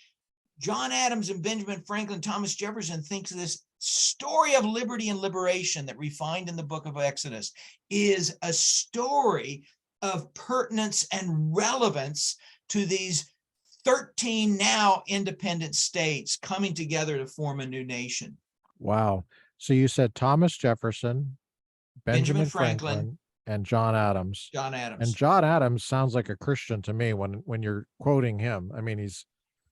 John Adams and Benjamin Franklin, Thomas Jefferson thinks this story of liberty and liberation that we find in the book of Exodus is a story of pertinence and relevance to these 13 now independent states coming together to form a new nation. Wow. So you said Thomas Jefferson, Benjamin Franklin, and John Adams. John Adams. And John Adams sounds like a Christian to me when you're quoting him. I mean,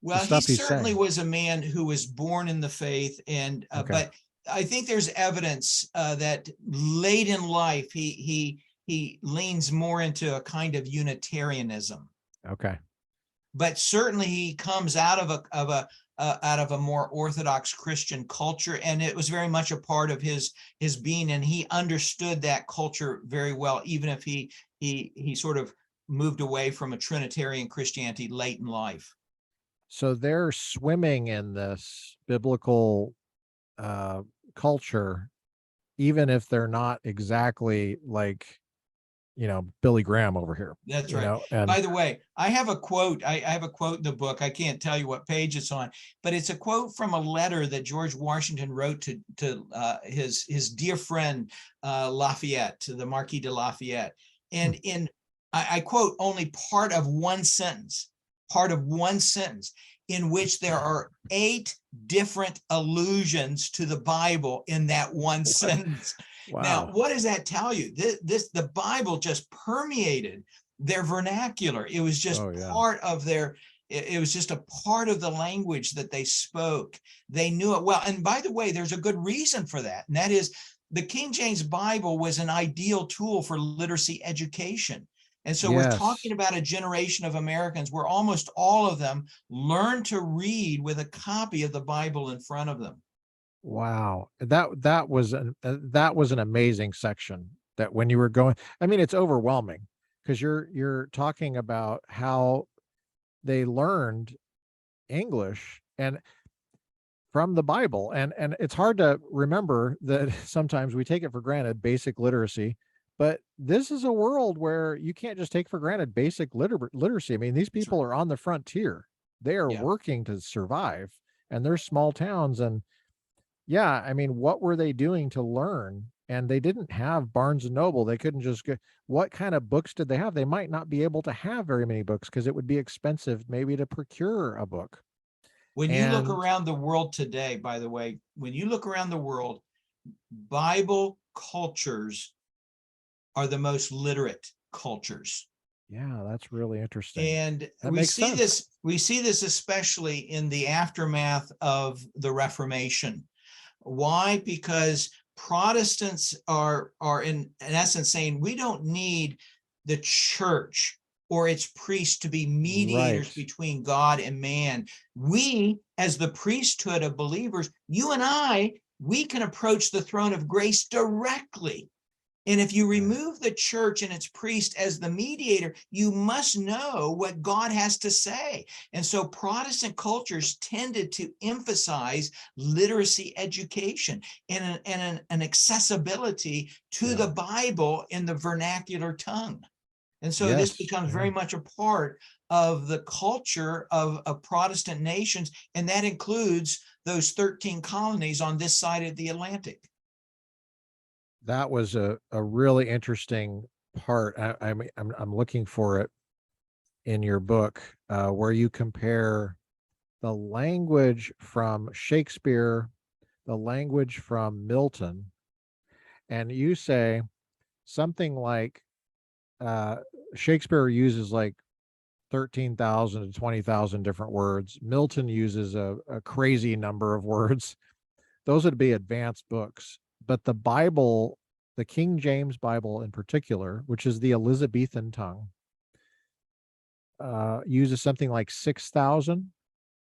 well, he certainly was a man who was born in the faith, and but I think there's evidence that late in life he leans more into a kind of Unitarianism. Okay. But certainly he comes out of a more Orthodox Christian culture, and it was very much a part of his being, and he understood that culture very well, even if he sort of moved away from a Trinitarian Christianity late in life. So they're swimming in this biblical culture, even if they're not exactly like Billy Graham over here, That's right. and By the way, I have a quote. I have a quote in the book. I can't tell you what page it's on, but it's a quote from a letter that George Washington wrote to his dear friend Lafayette, to the Marquis de Lafayette. And I quote only part of one sentence, in which there are 8 different allusions to the Bible in that one sentence. Now, wow. what does that tell you? The Bible just permeated their vernacular. It was just Oh, yeah. part of it was just a part of the language that they spoke. They knew it well. And by the way, there's a good reason for that. And that is the King James Bible was an ideal tool for literacy education. And so we're talking Yes. about a generation of Americans where almost all of them learned to read with a copy of the Bible in front of them. Wow. That was an amazing section, that when you were going, I mean, it's overwhelming, because you're talking about how they learned English and from the Bible. And it's hard to remember that sometimes we take it for granted, basic literacy, but this is a world where you can't just take for granted basic literacy. I mean, these That's right. people are on the frontier. They are Yeah. working to survive, and they're small towns. And yeah, I mean, what were they doing to learn? And they didn't have Barnes and Noble. They couldn't just get, what kind of books did they have? They might not be able to have very many books, because it would be expensive maybe to procure a book. When you look And around the world today, by the way, when you look around the world, Bible cultures are the most literate cultures. yeah, that's really interesting. And That makes sense. we see this especially in the aftermath of the Reformation. Why? Because Protestants are in essence saying we don't need the church or its priests to be mediators Right. between God and man. We, as the priesthood of believers, you and I, we can approach the throne of grace directly. And if you remove the church and its priest as the mediator, you must know what God has to say. And so Protestant cultures tended to emphasize literacy education and an accessibility to the Yeah. Bible in the vernacular tongue. And so this Yes. becomes Yeah. very much a part of the culture of Protestant nations, and that includes those 13 colonies on this side of the Atlantic. That was a really interesting part. I'm looking for it in your book, where you compare the language from Shakespeare, the language from Milton, and you say something like, uh, Shakespeare uses like 13,000 to 20,000 different words. Milton uses a crazy number of words. Those would be advanced books. But the Bible, the King James Bible in particular, which is the Elizabethan tongue, uses something like 6,000.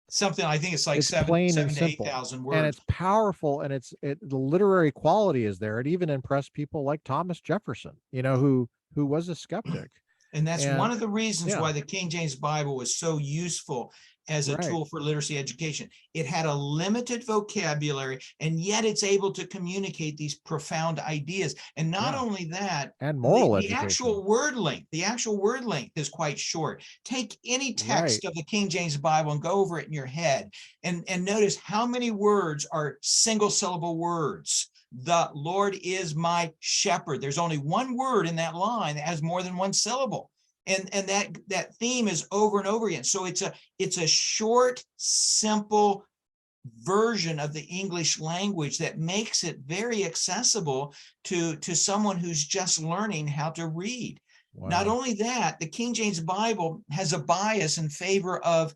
Something, I think it's like It's plain and seven to eight simple, thousand and words. it's powerful, and the literary quality is there. It even impressed people like Thomas Jefferson, who was a skeptic. And that's one And of the reasons yeah, why the King James Bible was so useful as a right. tool for literacy education. It had a limited vocabulary, and yet it's able to communicate these profound ideas. And not Yeah. only that, And the, moral the education. actual word length, the actual word length is quite short. Take any Right. text of the King James Bible and go over it in your head, and notice how many words are single syllable words. The Lord is my shepherd. There's only one word in that line that has more than one syllable. And that theme is over and over again. So it's a short, simple version of the English language that makes it very accessible to someone who's just learning how to read. Not Wow. only that, the King James Bible has a bias in favor of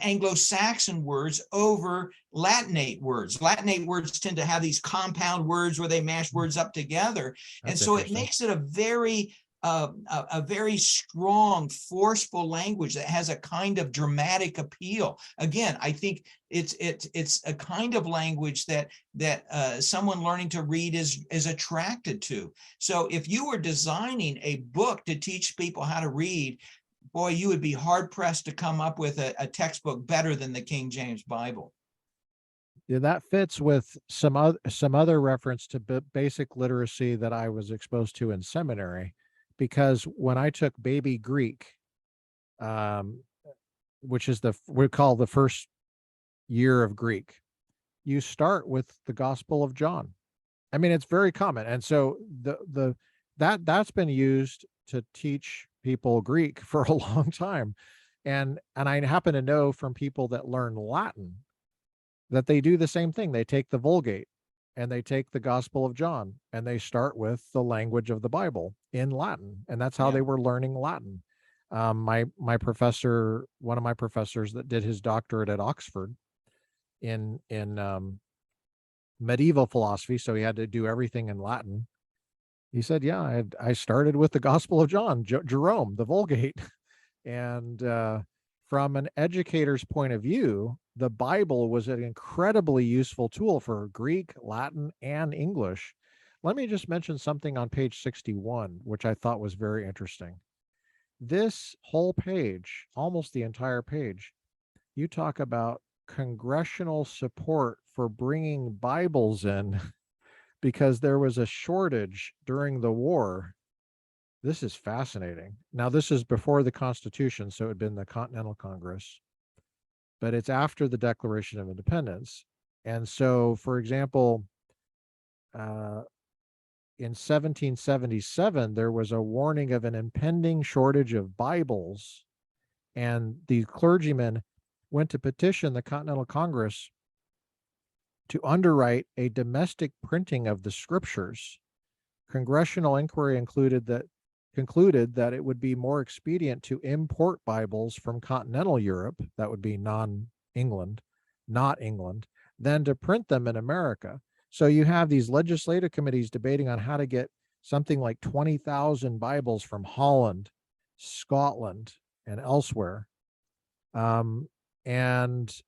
Anglo-Saxon words over Latinate words. Latinate words tend to have these compound words where they mash words up together. And That's so it interesting. makes it a very strong, forceful language that has a kind of dramatic appeal. Again, I think it's a kind of language that someone learning to read is attracted to. So if you were designing a book to teach people how to read, boy, you would be hard pressed to come up with a textbook better than the King James Bible. Yeah, that fits with some other reference to basic literacy that I was exposed to in seminary. because when I took baby Greek, um, which is we call the first year of Greek, you start with the Gospel of John. I mean, it's very common. And so that's been used to teach people Greek for a long time. And I happen to know from people that learn Latin that they do the same thing. They take the Vulgate and they take the Gospel of John and they start with the language of the Bible in Latin. And that's how Yeah. they were learning Latin. My professor, one of my professors that did his doctorate at Oxford in medieval philosophy, so he had to do everything in Latin. He said, "Yeah, I started with the Gospel of John, Jerome, the Vulgate." And from an educator's point of view, the Bible was an incredibly useful tool for Greek, Latin, and English. Let me just mention something on page 61, which I thought was very interesting. This whole page, almost the entire page, you talk about congressional support for bringing Bibles in because there was a shortage during the war. This is fascinating. Now, this is before the Constitution, so it had been the Continental Congress, but it's after the Declaration of Independence. And so, for example, uh, in 1777, there was a warning of an impending shortage of Bibles, and the clergymen went to petition the Continental Congress to underwrite a domestic printing of the scriptures. Congressional inquiry concluded that it would be more expedient to import Bibles from continental Europe, that would be non-England, not England, than to print them in America. So you have these legislative committees debating on how to get something like 20,000 Bibles from Holland, Scotland, and elsewhere. And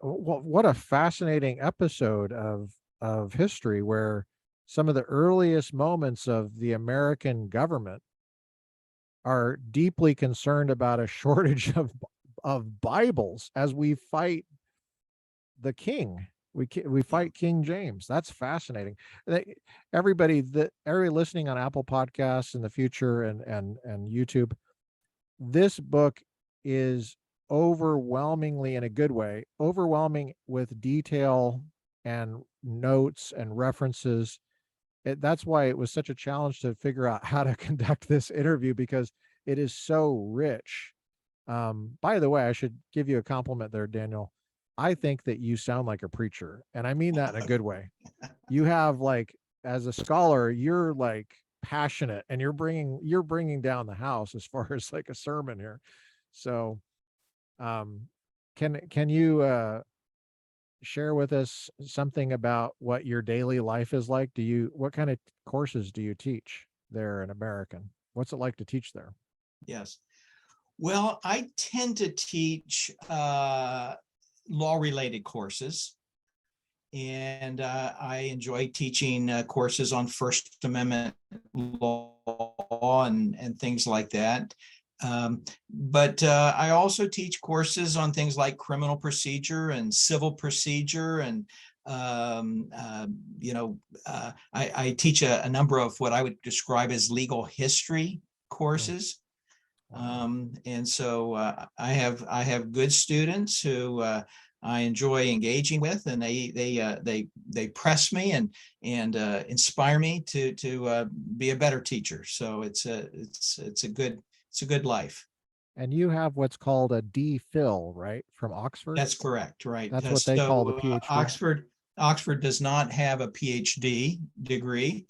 what a fascinating episode of history, where some of the earliest moments of the American government are deeply concerned about a shortage of Bibles as we fight the king. We fight King James. That's fascinating. Everybody listening on Apple Podcasts in the future and YouTube, this book is overwhelmingly, in a good way, overwhelming with detail and notes and references. That's why it was such a challenge to figure out how to conduct this interview, because it is so rich. By the way, I should give you a compliment there, Daniel. I think that you sound like a preacher, and I mean that in a good way. You have, like, as a scholar, you're like passionate, and you're bringing down the house as far as like a sermon here. So, can you share with us something about what your daily life is like? What kind of courses do you teach there in American? What's it like to teach there? Yes. Well, I tend to teach law-related courses, and I enjoy teaching courses on First Amendment law and things like that. But I also teach courses on things like criminal procedure and civil procedure, and I teach a number of what I would describe as legal history courses. And so I have good students who I enjoy engaging with, and they press me and inspire me to be a better teacher. So it's a good life. And you have what's called a D.Phil, right, from Oxford? That's correct, right? That's what they call the PhD. Oxford does not have a PhD degree.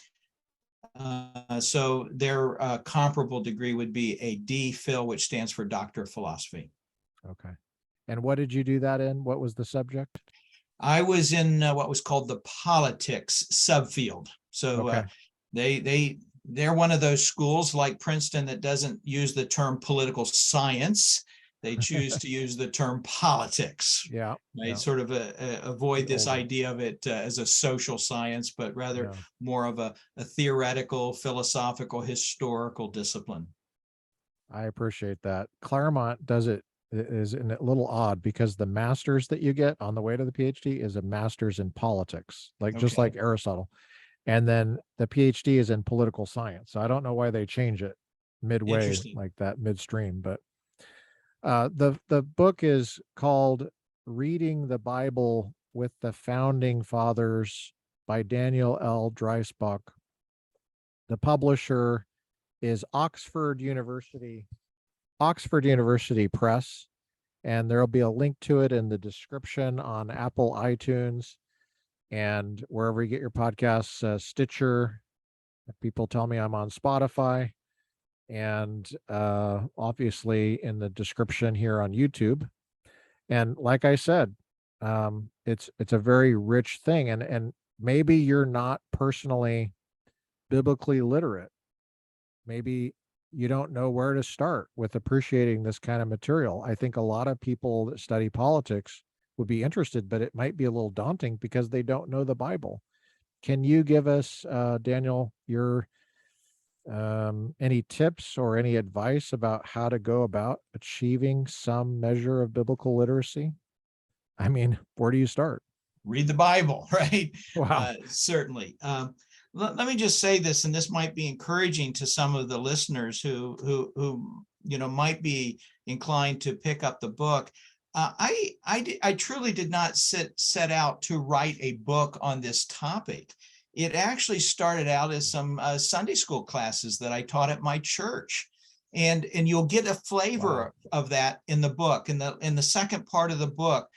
So their comparable degree would be a D.Phil, which stands for Doctor of Philosophy. Okay. And what did you do that in? What was the subject? I was in what was called the politics subfield. So they're one of those schools like Princeton that doesn't use the term political science. They choose to use the term politics. Yeah. They sort of avoid this idea of it as a social science, but rather more of a theoretical, philosophical, historical discipline. I appreciate that. Claremont is a little odd, because the master's that you get on the way to the PhD is a master's in politics, just like Aristotle. And then the PhD is in political science. So I don't know why they change it midway Interesting. like that, midstream. But the book is called Reading the Bible with the Founding Fathers by Daniel L. Dreisbach. The publisher is Oxford University Press, and there'll be a link to it in the description on Apple iTunes and wherever you get your podcasts, Stitcher. People tell me I'm on Spotify, and obviously in the description here on YouTube. And like I said, it's a very rich thing, and maybe you're not personally biblically literate. Maybe you don't know where to start with appreciating this kind of material. I think a lot of people that study politics would be interested, but it might be a little daunting because they don't know the Bible. Can you give us, Daniel, your any tips or any advice about how to go about achieving some measure of biblical literacy? I mean, where do you start? Read the Bible, right? Wow. Certainly. Let me just say this, and this might be encouraging to some of the listeners who might be inclined to pick up the book. I truly did not set out to write a book on this topic. It actually started out as some Sunday school classes that I taught at my church. And you'll get a flavor of that in the book. In the second part of the book,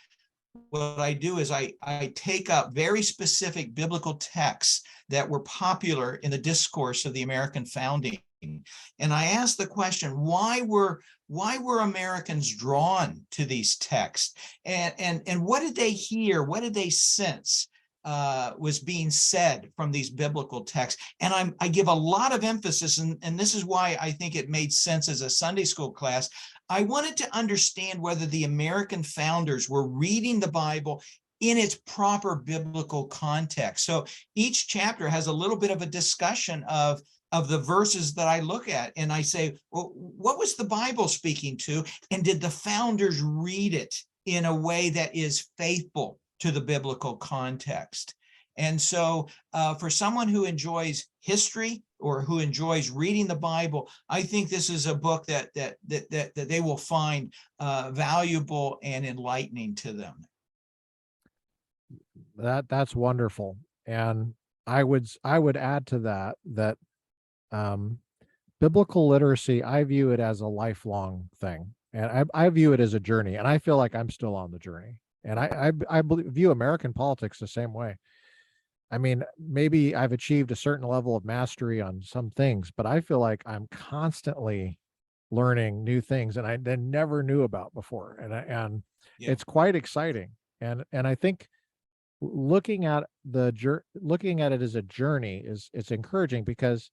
what I do is I take up very specific biblical texts that were popular in the discourse of the American founding. And I ask the question, why were Americans drawn to these texts? And what did they hear? What did they sense was being said from these biblical texts? And I give a lot of emphasis, and this is why I think it made sense as a Sunday school class. I wanted to understand whether the American founders were reading the Bible in its proper biblical context. So each chapter has a little bit of a discussion of the verses that I look at, and I say, well, what was the Bible speaking to? And did the founders read it in a way that is faithful to the biblical context? And so for someone who enjoys history or who enjoys reading the Bible, I think this is a book that they will find valuable and enlightening to them. That's wonderful. And I would add to that um, biblical literacy, I view it as a lifelong thing, and I view it as a journey, and I feel like I'm still on the journey. And view American politics the same way. I mean, maybe I've achieved a certain level of mastery on some things, but I feel like I'm constantly learning new things and I then never knew about before. And Yeah. it's quite exciting. And I think looking at it as a journey it's encouraging, because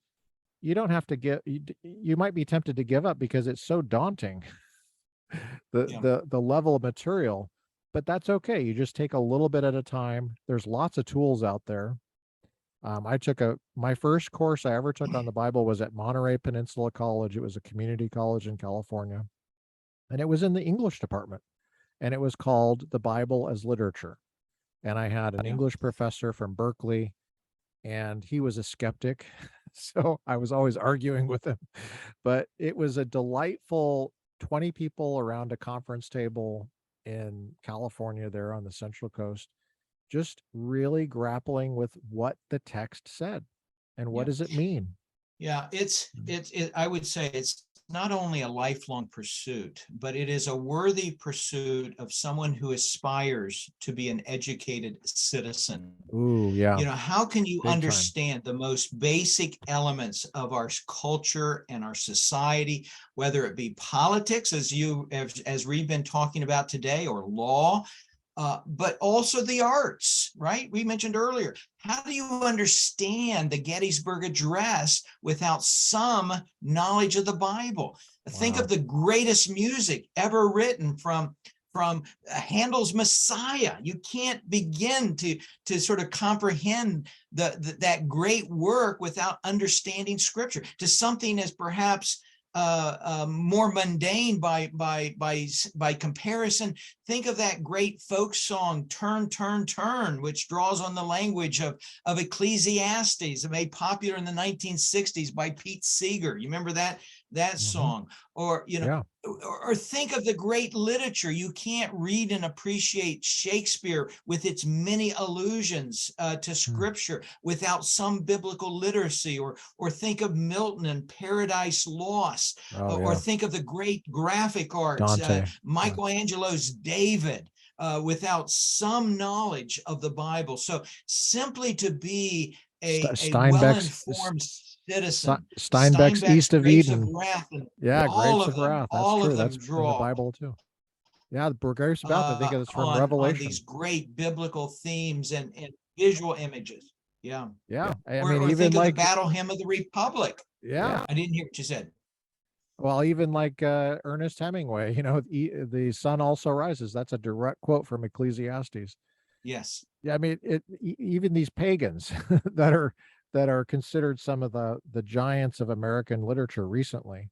you don't have to you might be tempted to give up because it's so daunting, the level of material. But that's okay. You just take a little bit at a time. There's lots of tools out there. I took my first course I ever took on the Bible was at Monterey Peninsula College. It was a community college in California, and it was in the English department, and it was called The Bible as Literature. And I had an English professor from Berkeley, and he was a skeptic. So I was always arguing with him, but it was a delightful 20 people around a conference table in California there on the Central Coast, just really grappling with what the text said and what does it mean. Yeah, I would say it's not only a lifelong pursuit, but it is a worthy pursuit of someone who aspires to be an educated citizen. Ooh, yeah. How can you Big understand the most basic elements of our culture and our society, whether it be politics, as we've been talking about today, or law, but also the arts, right? We mentioned earlier, how do you understand the Gettysburg Address without some knowledge of the Bible? Wow. Think of the greatest music ever written from Handel's Messiah. You can't begin to sort of comprehend that great work without understanding Scripture. To something as perhaps more mundane by comparison, think of that great folk song, Turn, Turn, Turn, which draws on the language of Ecclesiastes, made popular in the 1960s by Pete Seeger. You remember that song? Or, Yeah. or think of the great literature. You can't read and appreciate Shakespeare with its many allusions to scripture without some biblical literacy. Or think of Milton and Paradise Lost. Oh, Or yeah. think of the great graphic arts, Dante. Michelangelo's David, without some knowledge of the Bible. So simply to be a Steinbeck's well-informed citizen, Steinbeck's East of Grapes of Eden. Wrath, and Yeah, all Grapes of of them, Wrath. That's true. That's in the draw Bible too. Yeah, the Grapes of Wrath. I think it's from on these Revelation. great biblical themes and visual images. Yeah. Yeah. I mean, Or even think of the like, Battle Hymn of the Republic. yeah. I didn't hear what you said. Well, even like Ernest Hemingway, the sun also rises. That's a direct quote from Ecclesiastes. Yes. Yeah, I mean, even these pagans that are considered some of the giants of American literature recently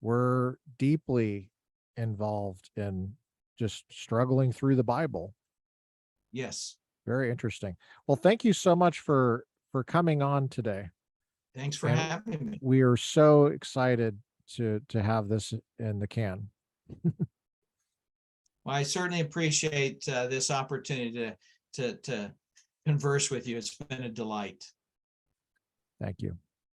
were deeply involved in just struggling through the Bible. Yes. Very interesting. Well, thank you so much for coming on today. Thanks for And having me. we are so excited to have this in the can. Well, I certainly appreciate this opportunity to converse with you. It's been a delight. Thank you.